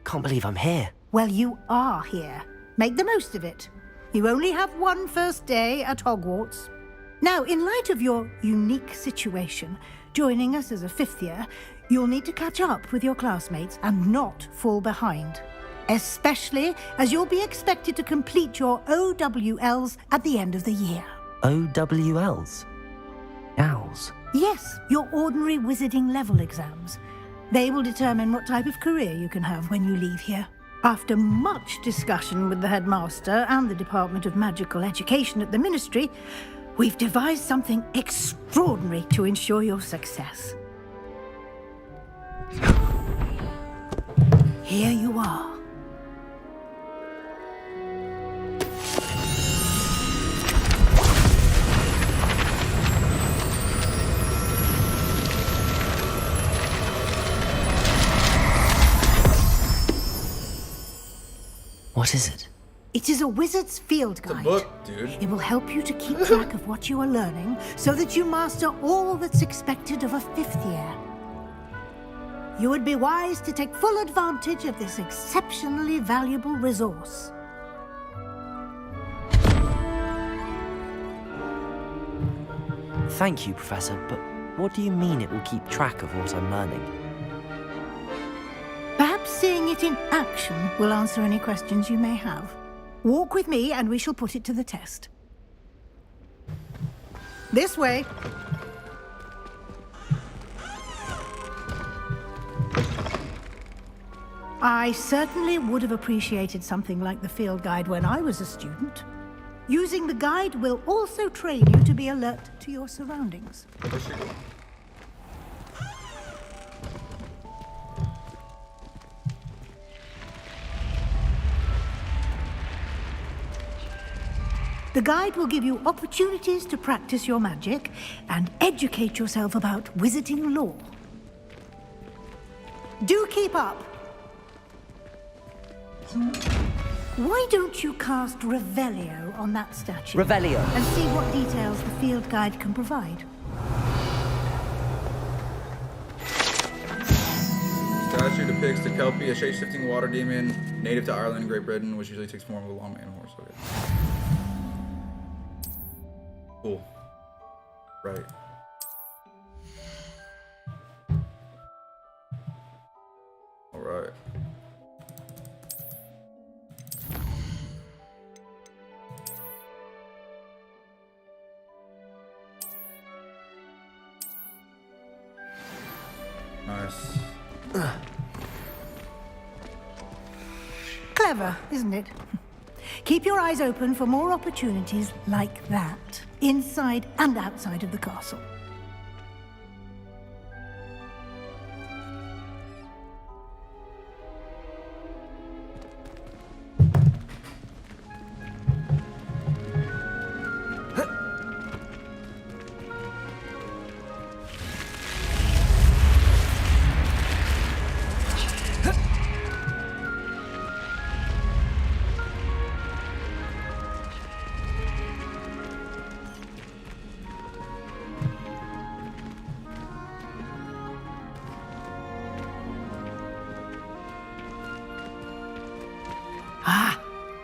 Can't believe I'm here. Well, you are here. Make the most of it. You only have one first day at Hogwarts. Now, in light of your unique situation, joining us as a 5th year, you'll need to catch up with your classmates and not fall behind. Especially as you'll be expected to complete your OWLs at the end of the year. OWLs? Owls? Yes, your ordinary wizarding level exams. They will determine what type of career you can have when you leave here. After much discussion with the headmaster and the Department of Magical Education at the Ministry, we've devised something extraordinary to ensure your success. Here you are. What is it? It is a wizard's field guide. It's a book, dude. It will help you to keep track of what you are learning so that you master all that's expected of a 5th year. You would be wise to take full advantage of this exceptionally valuable resource. Thank you, Professor, but what do you mean it will keep track of what I'm learning? Perhaps seeing it in action will answer any questions you may have. Walk with me and we shall put it to the test. This way. I certainly would have appreciated something like the field guide when I was a student. Using the guide will also train you to be alert to your surroundings. The guide will give you opportunities to practice your magic and educate yourself about wizarding lore. Do keep up! Why don't you cast Revelio on that statue? Revelio. And see what details the field guide can provide. Statue depicts the Kelpie, a shape-shifting water demon native to Ireland and Great Britain, which usually takes form of a long man horse. Okay. Cool. Right. All right. Nice. Clever, isn't it? Keep your eyes open for more opportunities like that, inside and outside of the castle.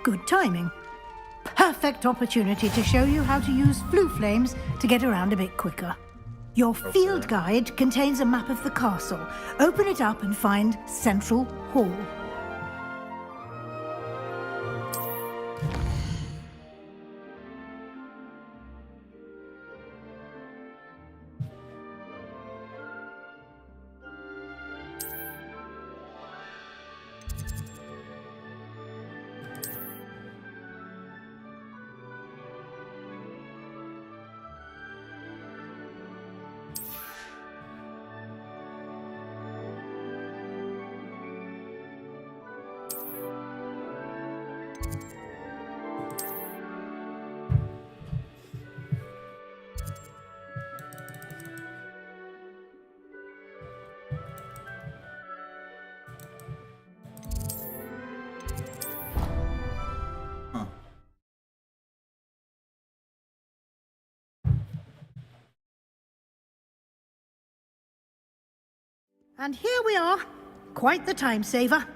Good timing. perfect opportunity to show you how to use flue flames to get around a bit quicker. Your field guide contains a map of the castle. Open it up and find Central Hall. And here we are. Quite the time saver.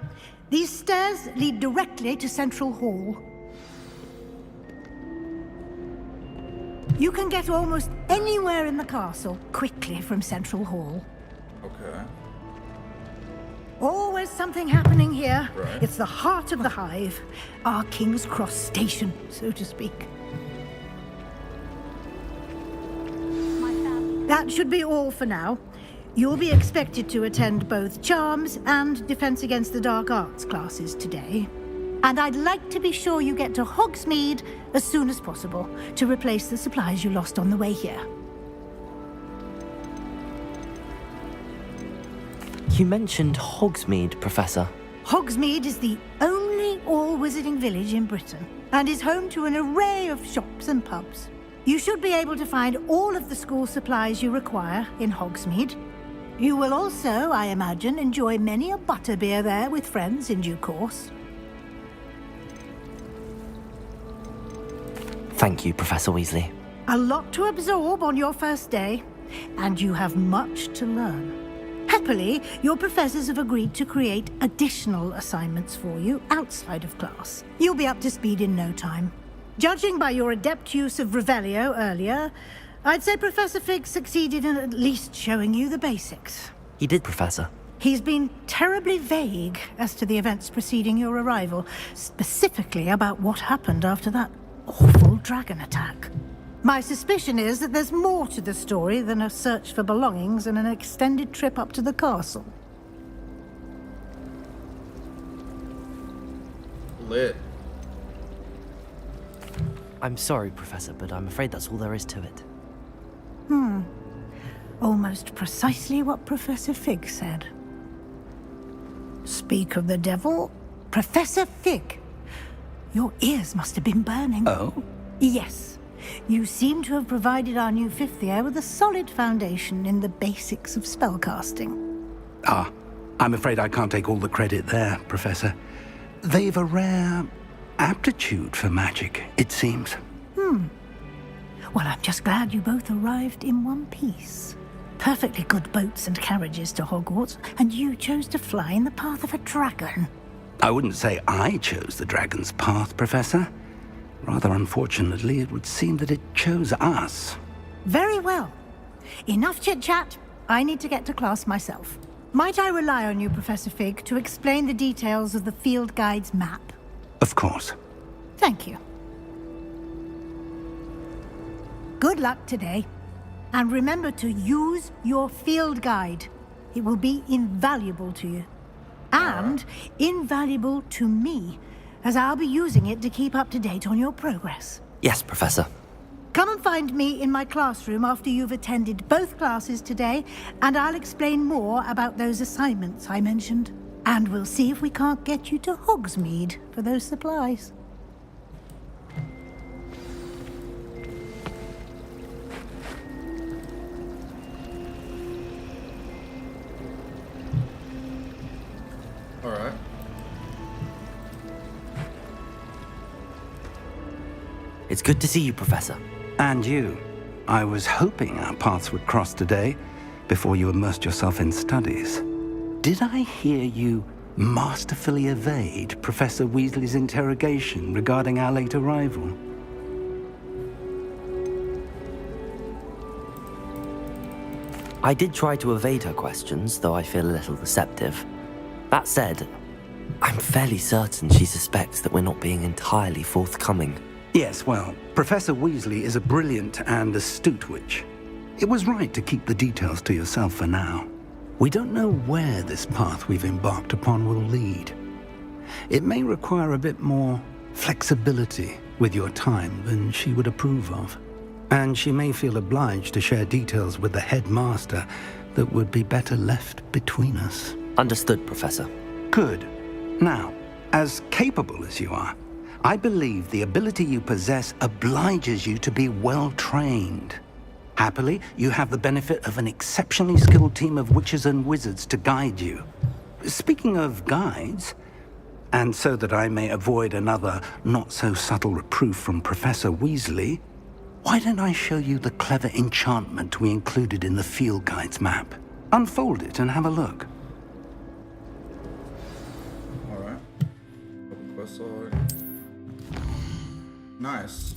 These stairs lead directly to Central Hall. You can get almost anywhere in the castle quickly from Central Hall. Okay. Always something happening here. Right. It's the heart of the hive. Our King's Cross station, so to speak. That should be all for now. You'll be expected to attend both Charms and Defense Against the Dark Arts classes today. And I'd like to be sure you get to Hogsmeade as soon as possible to replace the supplies you lost on the way here. You mentioned Hogsmeade, Professor. Hogsmeade is the only all-wizarding village in Britain and is home to an array of shops and pubs. You should be able to find all of the school supplies you require in Hogsmeade. You will also, I imagine, enjoy many a butterbeer there with friends in due course. Thank you, Professor Weasley. A lot to absorb on your first day, and you have much to learn. Happily, your professors have agreed to create additional assignments for you outside of class. You'll be up to speed in no time. Judging by your adept use of Revelio earlier, I'd say Professor Fig succeeded in at least showing you the basics. He did, Professor. He's been terribly vague as to the events preceding your arrival, specifically about what happened after that awful dragon attack. My suspicion is that there's more to the story than a search for belongings and an extended trip up to the castle. Lit. I'm sorry, Professor, but I'm afraid that's all there is to it. Almost precisely what Professor Fig said. Speak of the devil, Professor Fig. Your ears must have been burning. Oh? Yes. You seem to have provided our new fifth year with a solid foundation in the basics of spellcasting. Ah, I'm afraid I can't take all the credit there, Professor. They've a rare aptitude for magic, it seems. Well, I'm just glad you both arrived in one piece. Perfectly good boats and carriages to Hogwarts, and you chose to fly in the path of a dragon. I wouldn't say I chose the dragon's path, Professor. Rather unfortunately, it would seem that it chose us. Very well. Enough chit-chat. I need to get to class myself. Might I rely on you, Professor Fig, to explain the details of the field guide's map? Of course. Thank you. Good luck today. And remember to use your field guide. It will be invaluable to you. And invaluable to me, as I'll be using it to keep up to date on your progress. Yes, Professor. Come and find me in my classroom after you've attended both classes today, and I'll explain more about those assignments I mentioned. And we'll see if we can't get you to Hogsmeade for those supplies. All right. It's good to see you, Professor. And you. I was hoping our paths would cross today, before you immersed yourself in studies. Did I hear you masterfully evade Professor Weasley's interrogation regarding our late arrival? I did try to evade her questions, though I feel a little receptive. That said, I'm fairly certain she suspects that we're not being entirely forthcoming. Yes, well, Professor Weasley is a brilliant and astute witch. It was right to keep the details to yourself for now. We don't know where this path we've embarked upon will lead. It may require a bit more flexibility with your time than she would approve of. And she may feel obliged to share details with the headmaster that would be better left between us. Understood, Professor. Good. Now, as capable as you are, I believe the ability you possess obliges you to be well trained. Happily, you have the benefit of an exceptionally skilled team of witches and wizards to guide you. Speaking of guides, and so that I may avoid another not-so-subtle reproof from Professor Weasley, why don't I show you the clever enchantment we included in the field guide's map? Unfold it and have a look. Alright. Quest log. Nice.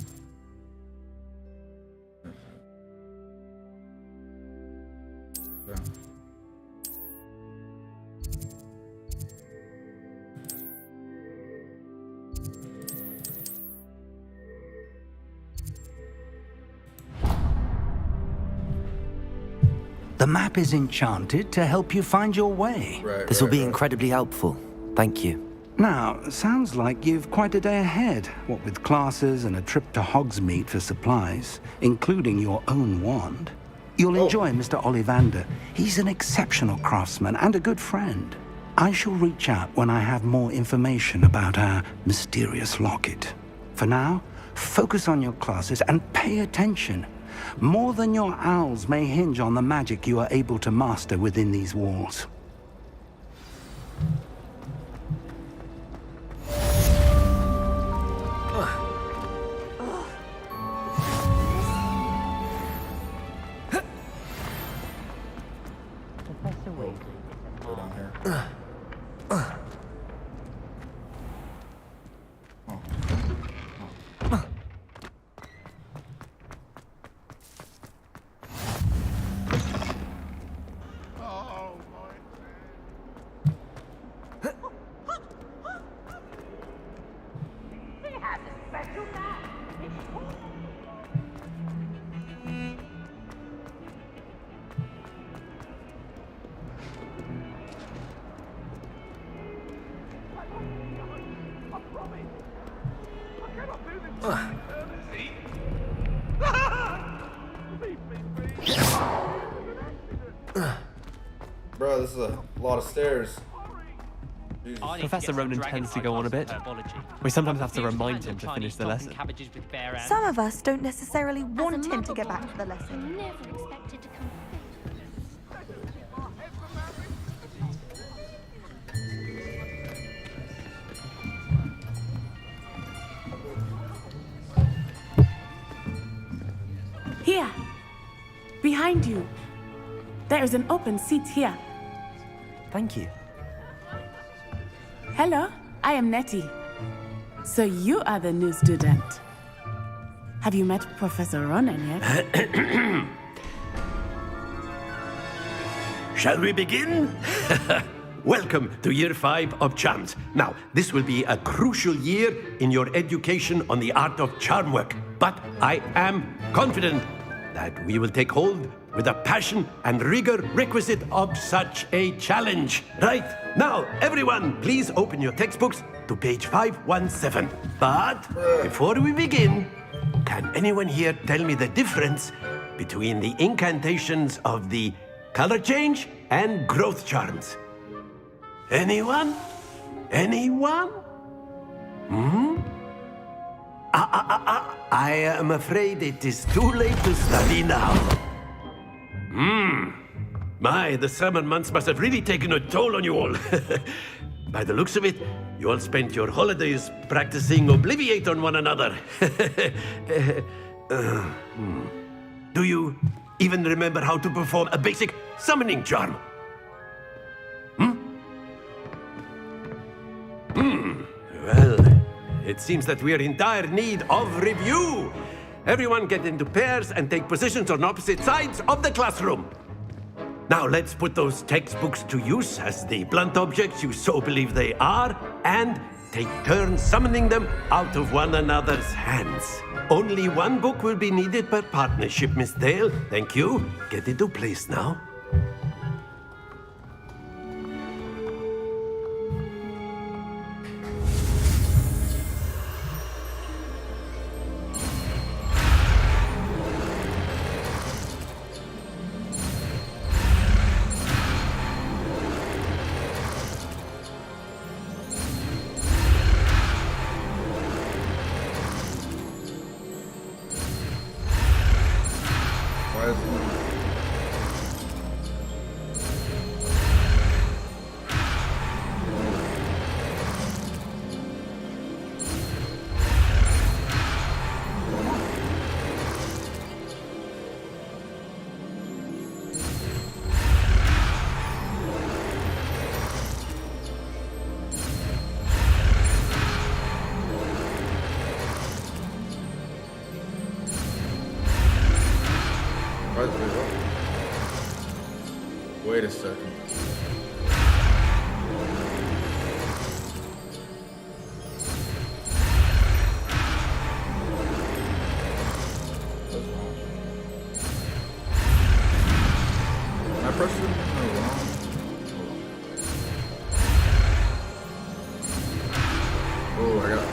Yeah. The map is enchanted to help you find your way. This will be incredibly helpful. Thank you. Now, sounds like you've quite a day ahead, what with classes and a trip to Hogsmeade for supplies, including your own wand. You'll enjoy Mr. Ollivander. He's an exceptional craftsman and a good friend. I shall reach out when I have more information about our mysterious locket. For now, focus on your classes and pay attention. More than your owls may hinge on the magic you are able to master within these walls. Bro, this is a lot of stairs. Jesus. Professor Ronan tends to go on a bit. We sometimes have to remind him to finish the lesson. Some of us don't necessarily want him to get back to the lesson. Never expected to come. Here, behind you. There is an open seat here. Thank you. Hello, I am Nettie. So you are the new student. Have you met Professor Ronan yet? Shall we begin? Welcome to Year 5 of Charms. Now, this will be a crucial year in your education on the art of charm work. But I am confident that we will take hold with the passion and rigor requisite of such a challenge. Right, now, everyone, please open your textbooks to page 517. But before we begin, can anyone here tell me the difference between the incantations of the color change and growth charms? Anyone? Anyone? I am afraid it is too late to study now. My, the summer months must have really taken a toll on you all. By the looks of it, you all spent your holidays practicing Obliviate on one another. Do you even remember how to perform a basic summoning charm? Well, it seems that we are in dire need of review. Everyone get into pairs and take positions on opposite sides of the classroom. Now let's put those textbooks to use as the blunt objects you so believe they are, and take turns summoning them out of one another's hands. Only one book will be needed per partnership, Miss Dale. Thank you. Get into place now. Wait a second. I pressed it wrong. Oh, I got it.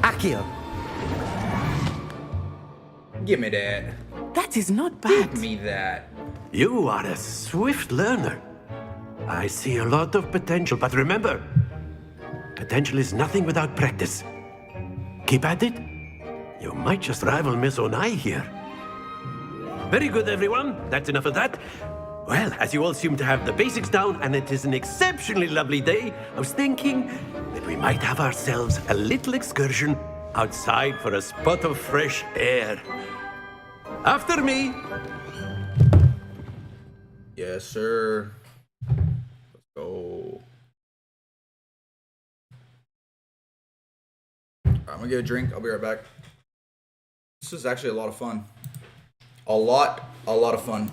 Accio. Give me that. That is not bad. Give me that. You are a swift learner. I see a lot of potential, but remember, potential is nothing without practice. Keep at it. You might just rival Miss Onai here. Very good, everyone. That's enough of that. Well, as you all seem to have the basics down, and it is an exceptionally lovely day, I was thinking that we might have ourselves a little excursion outside for a spot of fresh air. After me. Yes, sir. Let's go. I'm gonna get a drink. I'll be right back. This is actually a lot of fun. A lot of fun.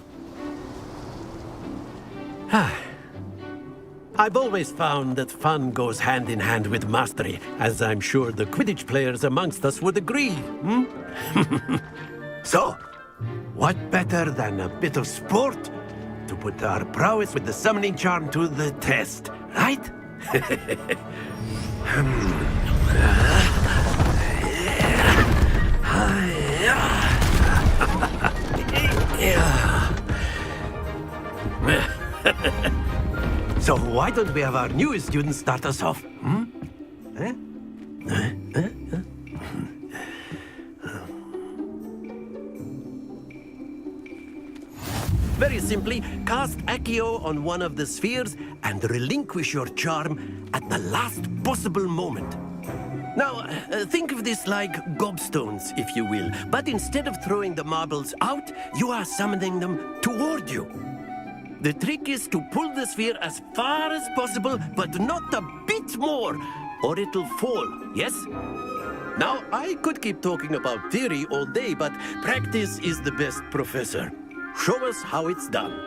I've always found that fun goes hand in hand with mastery, as I'm sure the Quidditch players amongst us would agree. So, what better than a bit of sport to put our prowess with the summoning charm to the test, right? So why don't we have our newest student start us off? Very simply, cast Accio on one of the spheres and relinquish your charm at the last possible moment. Now, think of this like gobstones, if you will, but instead of throwing the marbles out, you are summoning them toward you. The trick is to pull the sphere as far as possible, but not a bit more, or it'll fall, yes? Now, I could keep talking about theory all day, but practice is the best professor. Show us how it's done.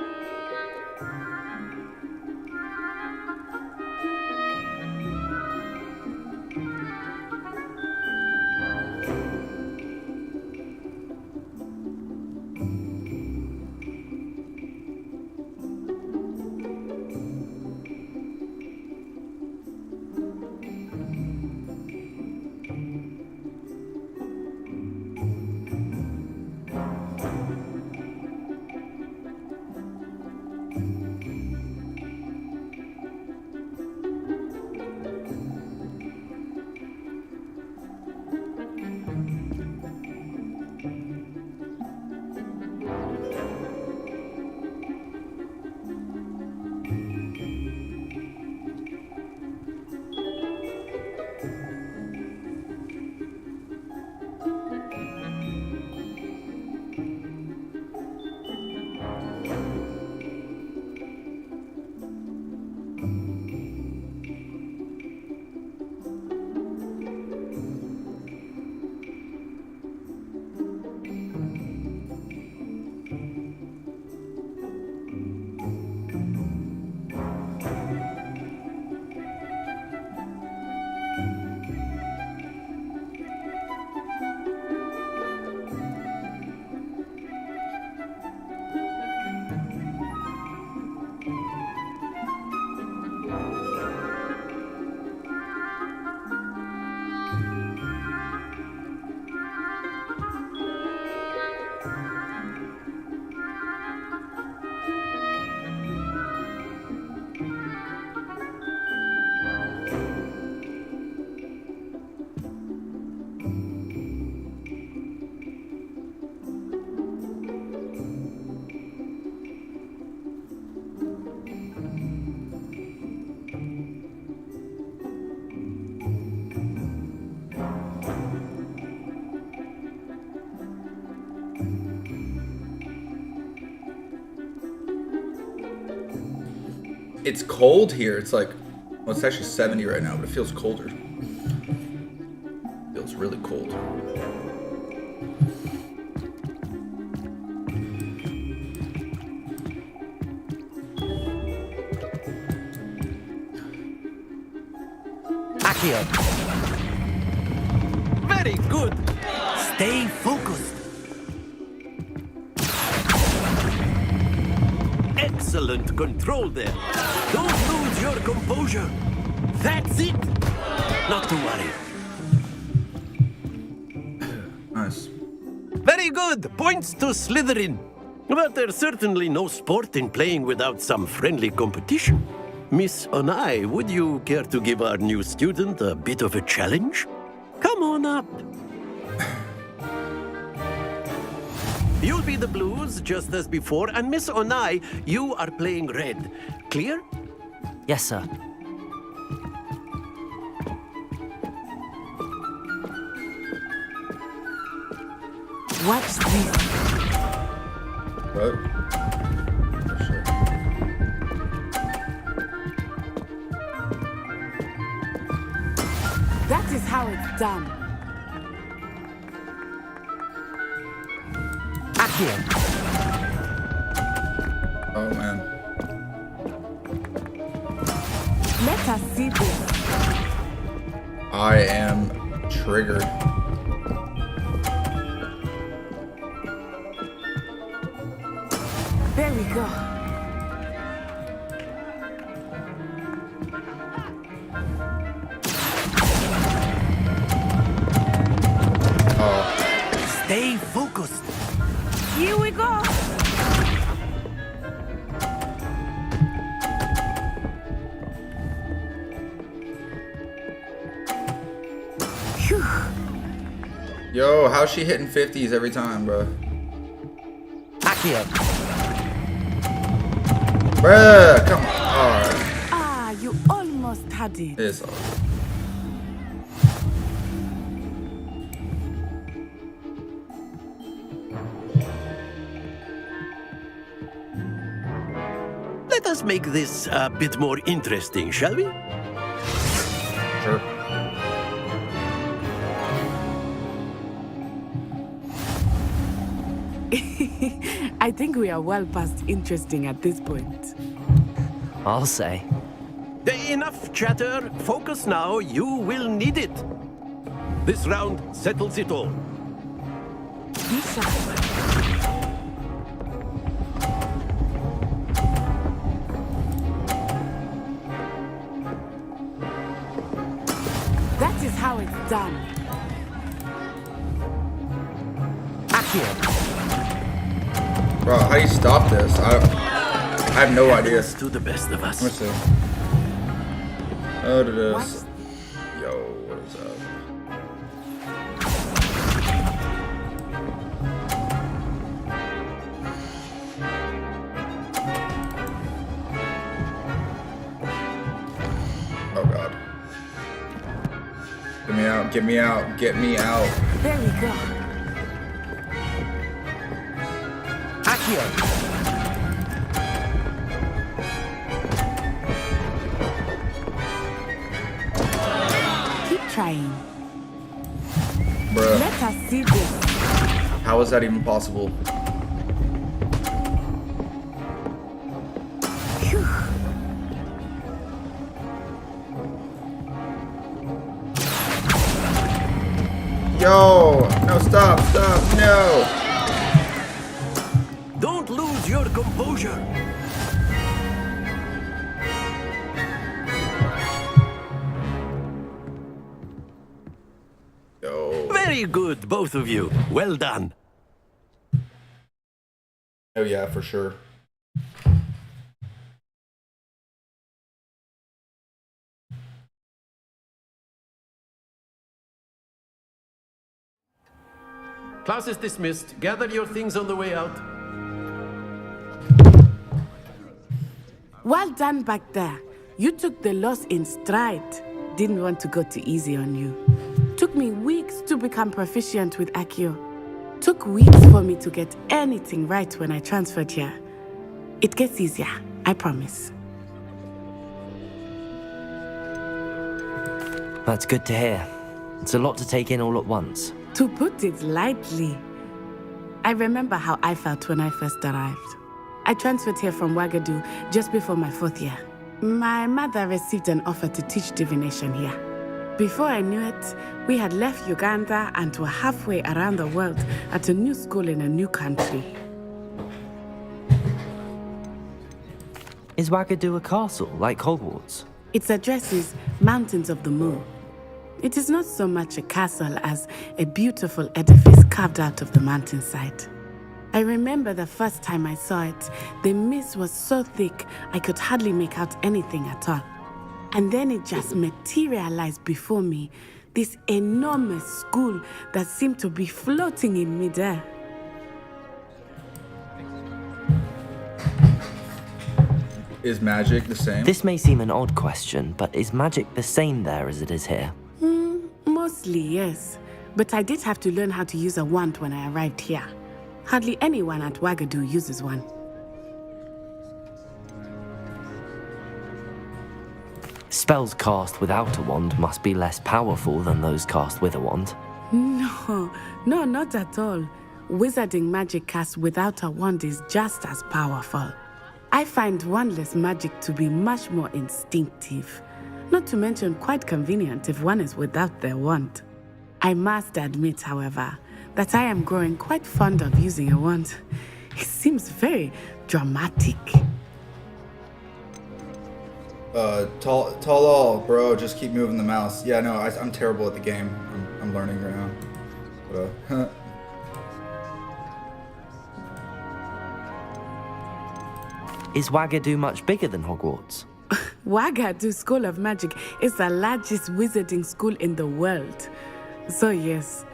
It's cold here. It's like, well, it's actually 70 right now, but it feels colder. It feels really cold. Accio. Very good. Stay focused. Excellent control there. Don't lose your composure. That's it. Not to worry. Nice. Very good. Points to Slytherin. But there's certainly no sport in playing without some friendly competition. Miss Onai, would you care to give our new student a bit of a challenge? Come on up. You'll be the blues, just as before, and Miss Onai, you are playing red. Clear? Yes, sir. Watch this. What? That is how it's done. Accio. Oh man. Let us see this. I am triggered. There we go. Stay focused. Here we go. Phew. Yo, how's she hitting 50s every time, bro? Accio. Bruh, come on. Alright. Ah, you almost had it. It's all right. Let us make this a bit more interesting, shall we? Sure. I think we are well past interesting at this point. I'll say. Enough chatter. Focus now. You will need it. This round settles it all. Be sharp. That is how it's done. Accio. Bro, how do you stop this? I have no idea. To the best of us. Let me see. Oh, it is. Yo, what is up? Oh god. Get me out, get me out, get me out. There we go. Accio. Keep trying. Bruh. Let us see this. How is that even possible? Phew. Yo! No, stop, stop, no! Don't lose your composure. Yo. Very good, both of you. Well done. Oh yeah, for sure. Class is dismissed. Gather your things on the way out. Well done back there. You took the loss in stride. Didn't want to go too easy on you. Took me weeks to become proficient with Accio. Took weeks for me to get anything right when I transferred here. It gets easier, I promise. That's good to hear. It's a lot to take in all at once. To put it lightly, I remember how I felt when I first arrived. I transferred here from Wagadu just before my 4th year. My mother received an offer to teach divination here. Before I knew it, we had left Uganda and were halfway around the world at a new school in a new country. Is Wagadu a castle, like Hogwarts? Its address is Mountains of the Moon. It is not so much a castle as a beautiful edifice carved out of the mountainside. I remember the first time I saw it, the mist was so thick I could hardly make out anything at all. And then it just materialized before me, this enormous school that seemed to be floating in midair. Is magic the same? This may seem an odd question, but is magic the same there as it is here? Mostly, yes. But I did have to learn how to use a wand when I arrived here. Hardly anyone at Wagadu uses one. Spells cast without a wand must be less powerful than those cast with a wand. No, not at all. Wizarding magic cast without a wand is just as powerful. I find wandless magic to be much more instinctive. Not to mention quite convenient if one is without their wand. I must admit, however, that I am growing quite fond of using a wand. It seems very dramatic. Tall, bro, just keep moving the mouse. Yeah, no, I'm terrible at the game. I'm learning right now. But, Is Wagadu much bigger than Hogwarts? Wagadu School of Magic is the largest wizarding school in the world. So yes,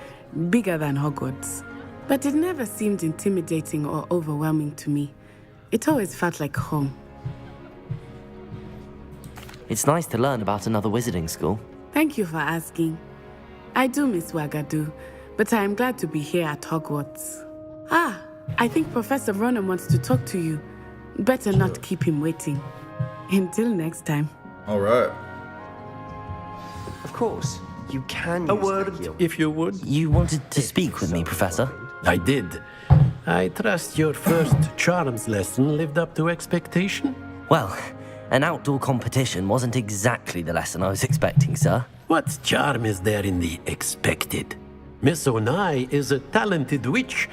bigger than Hogwarts. But it never seemed intimidating or overwhelming to me. It always felt like home. It's nice to learn about another wizarding school. Thank you for asking. I do miss Wagadu, but I am glad to be here at Hogwarts. Ah, I think Professor Ronan wants to talk to you. Better not keep him waiting. Until next time. All right. Of course, you can A use word, Accio. if you would. You wanted to speak with me, Professor? I did. I trust your first charms lesson lived up to expectation? Well, an outdoor competition wasn't exactly the lesson I was expecting, sir. What charm is there in the expected? Miss Onai is a talented witch.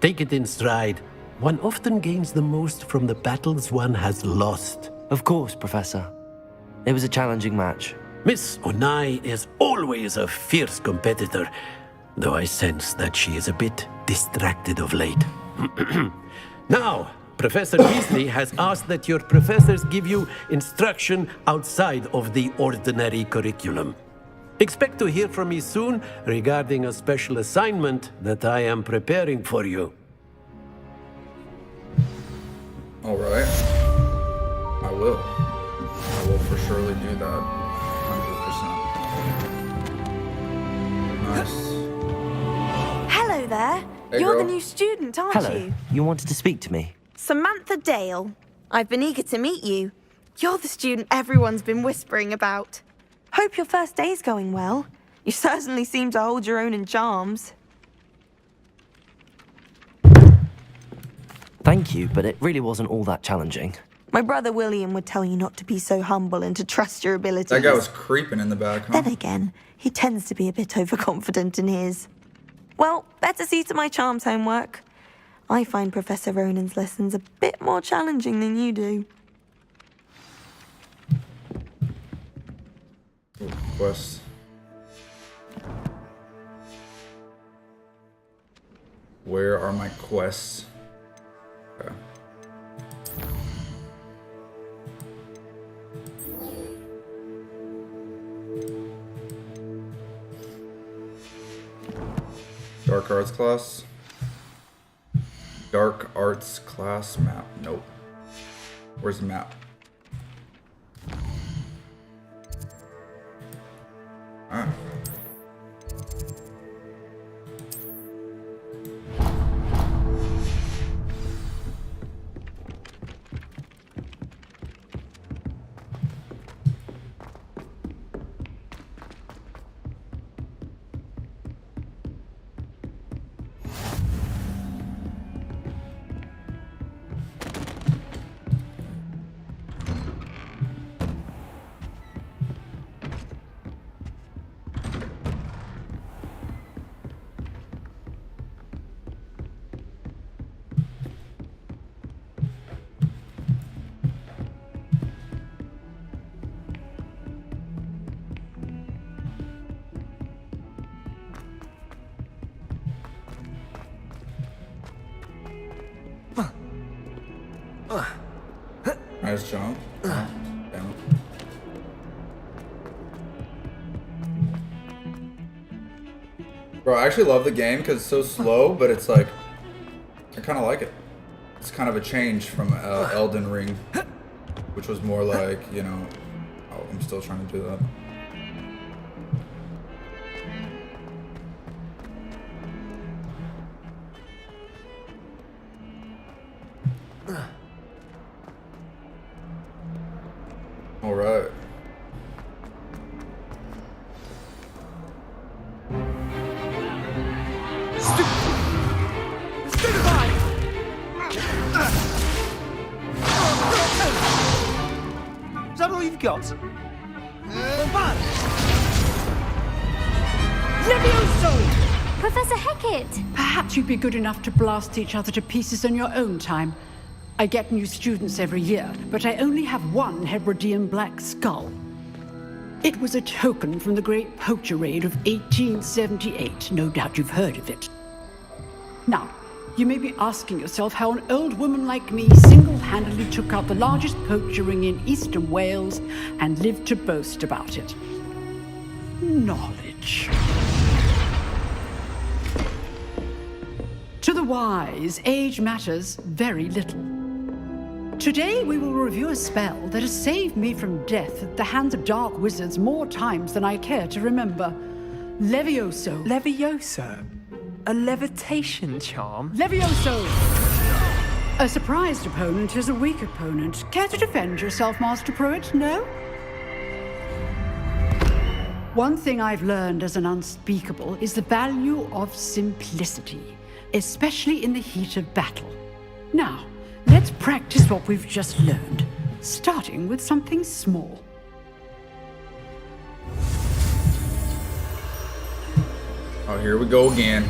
Take it in stride. One often gains the most from the battles one has lost. Of course, Professor. It was a challenging match. Miss Onai is always a fierce competitor, though I sense that she is a bit distracted of late. Now, Professor Weasley has asked that your professors give you instruction outside of the ordinary curriculum. Expect to hear from me soon regarding a special assignment that I am preparing for you. All right. I will. I will for surely do that. 100%. Nice. Hello there. Hey, You're girl. the new student, aren't Hello. you? You wanted to speak to me? Samantha Dale. I've been eager to meet you. You're the student everyone's been whispering about. Hope your first day's going well. You certainly seem to hold your own in charms. Thank you, but it really wasn't all that challenging. My brother William would tell you not to be so humble and to trust your abilities. That guy was creeping in the back, huh? Then again, he tends to be a bit overconfident in his. Well, better see to my charms homework. I find Professor Ronan's lessons a bit more challenging than you do. Ooh, quest. Where are my quests? Okay. Dark arts class. Dark arts class map. Nope. Where's the map? Ah. Nice jump. Oh, damn it. Bro, I actually love the game because it's so slow, but it's like, I kind of like it. It's kind of a change from Elden Ring, which was more like, you know, oh, I'm still trying to do that. All right. Is that all you've got? Levioso! Professor Hecat! Perhaps you'd be good enough to blast each other to pieces in your own time. I get new students every year, but I only have one Hebridean black skull. It was a token from the Great Poacher Raid of 1878. No doubt you've heard of it. Now, you may be asking yourself how an old woman like me single-handedly took out the largest poacher ring in eastern Wales and lived to boast about it. Knowledge. To the wise, age matters very little. Today we will review a spell that has saved me from death at the hands of dark wizards more times than I care to remember. Levioso. Levioso? A levitation charm? Levioso! A surprised opponent is a weak opponent. Care to defend yourself, Master Pruitt? No? One thing I've learned as an unspeakable is the value of simplicity, especially in the heat of battle. Now, let's practice what we've just learned, starting with something small. Oh, here we go again.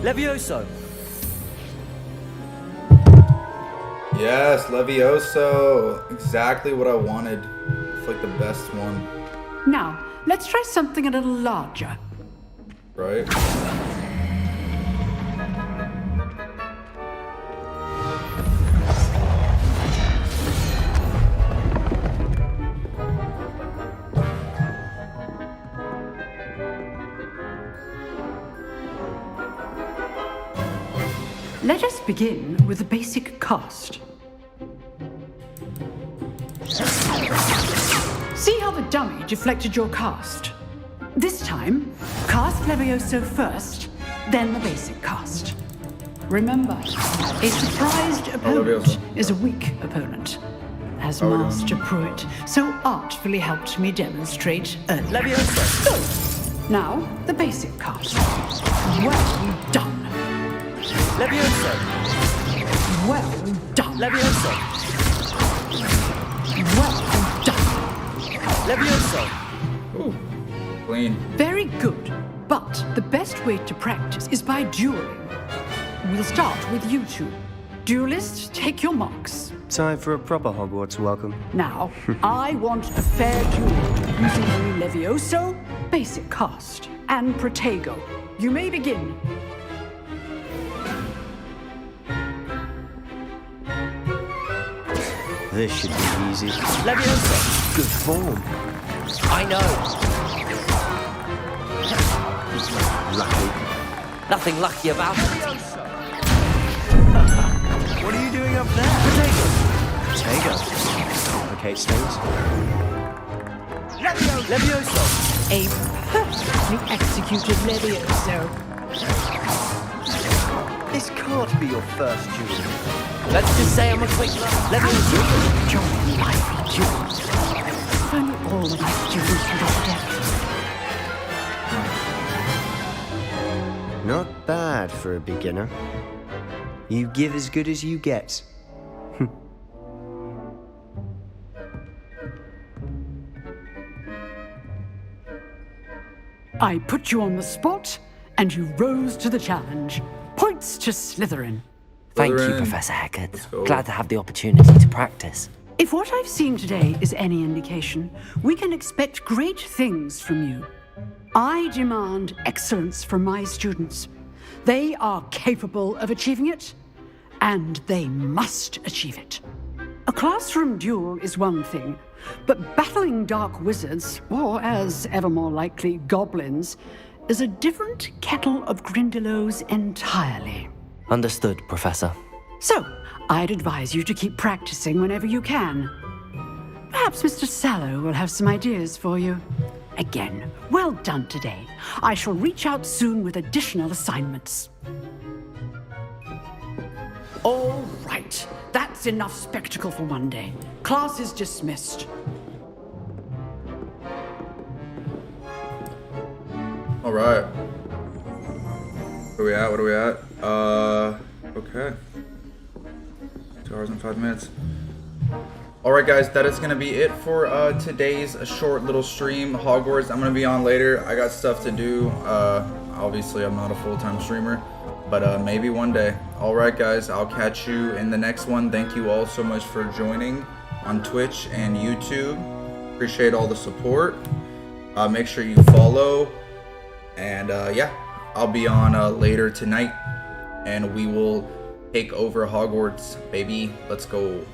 Levioso! Yes, Levioso. Exactly what I wanted. It's like the best one. Now, let's try something a little larger. Right? Let us begin with the basic cast. See how the dummy deflected your cast? This time, cast Levioso first, then the basic cast. Remember, a surprised opponent is a weak opponent, as Master Pruitt so artfully helped me demonstrate earlier. Levioso! Now, the basic cast. Well done. Levioso! Well done. Levioso! Well done. Levioso! Ooh, clean. Very good. But the best way to practice is by dueling. We'll start with you two. Duelists, take your marks. Time for a proper Hogwarts welcome. Now, I want a fair duel using only Levioso, basic cast, and Protego. You may begin. This should be easy. Levioso! Good form. I know! Lucky. Nothing lucky about it. What are you doing up there? Protego! Okay, Stones. Levioso! A perfectly executed Levioso. This can't be your first duel. Let's just say I'm a quick Levioso! Join lively duels. If only all of my students would adapt. Not bad for a beginner. You give as good as you get. I put you on the spot, and you rose to the challenge. Point Hogwarts to Slytherin. Thank you, Professor Heckard. Glad to have the opportunity to practice. If what I've seen today is any indication, we can expect great things from you. I demand excellence from my students. They are capable of achieving it, and they must achieve it. A classroom duel is one thing, but battling dark wizards, or as ever more likely, goblins, is a different kettle of Grindylows entirely. Understood, Professor. So, I'd advise you to keep practicing whenever you can. Perhaps Mr. Sallow will have some ideas for you. Again, well done today. I shall reach out soon with additional assignments. All right, that's enough spectacle for one day. Class is dismissed. All right. Where are we at? Okay. 2 hours and 5 minutes. Alright guys, that is going to be it for today's short little stream. Hogwarts, I'm going to be on later. I got stuff to do. Obviously, I'm not a full-time streamer, but maybe one day. Alright guys, I'll catch you in the next one. Thank you all so much for joining on Twitch and YouTube. Appreciate all the support. Make sure you follow. And yeah, I'll be on later tonight. And we will take over Hogwarts, baby. Let's go.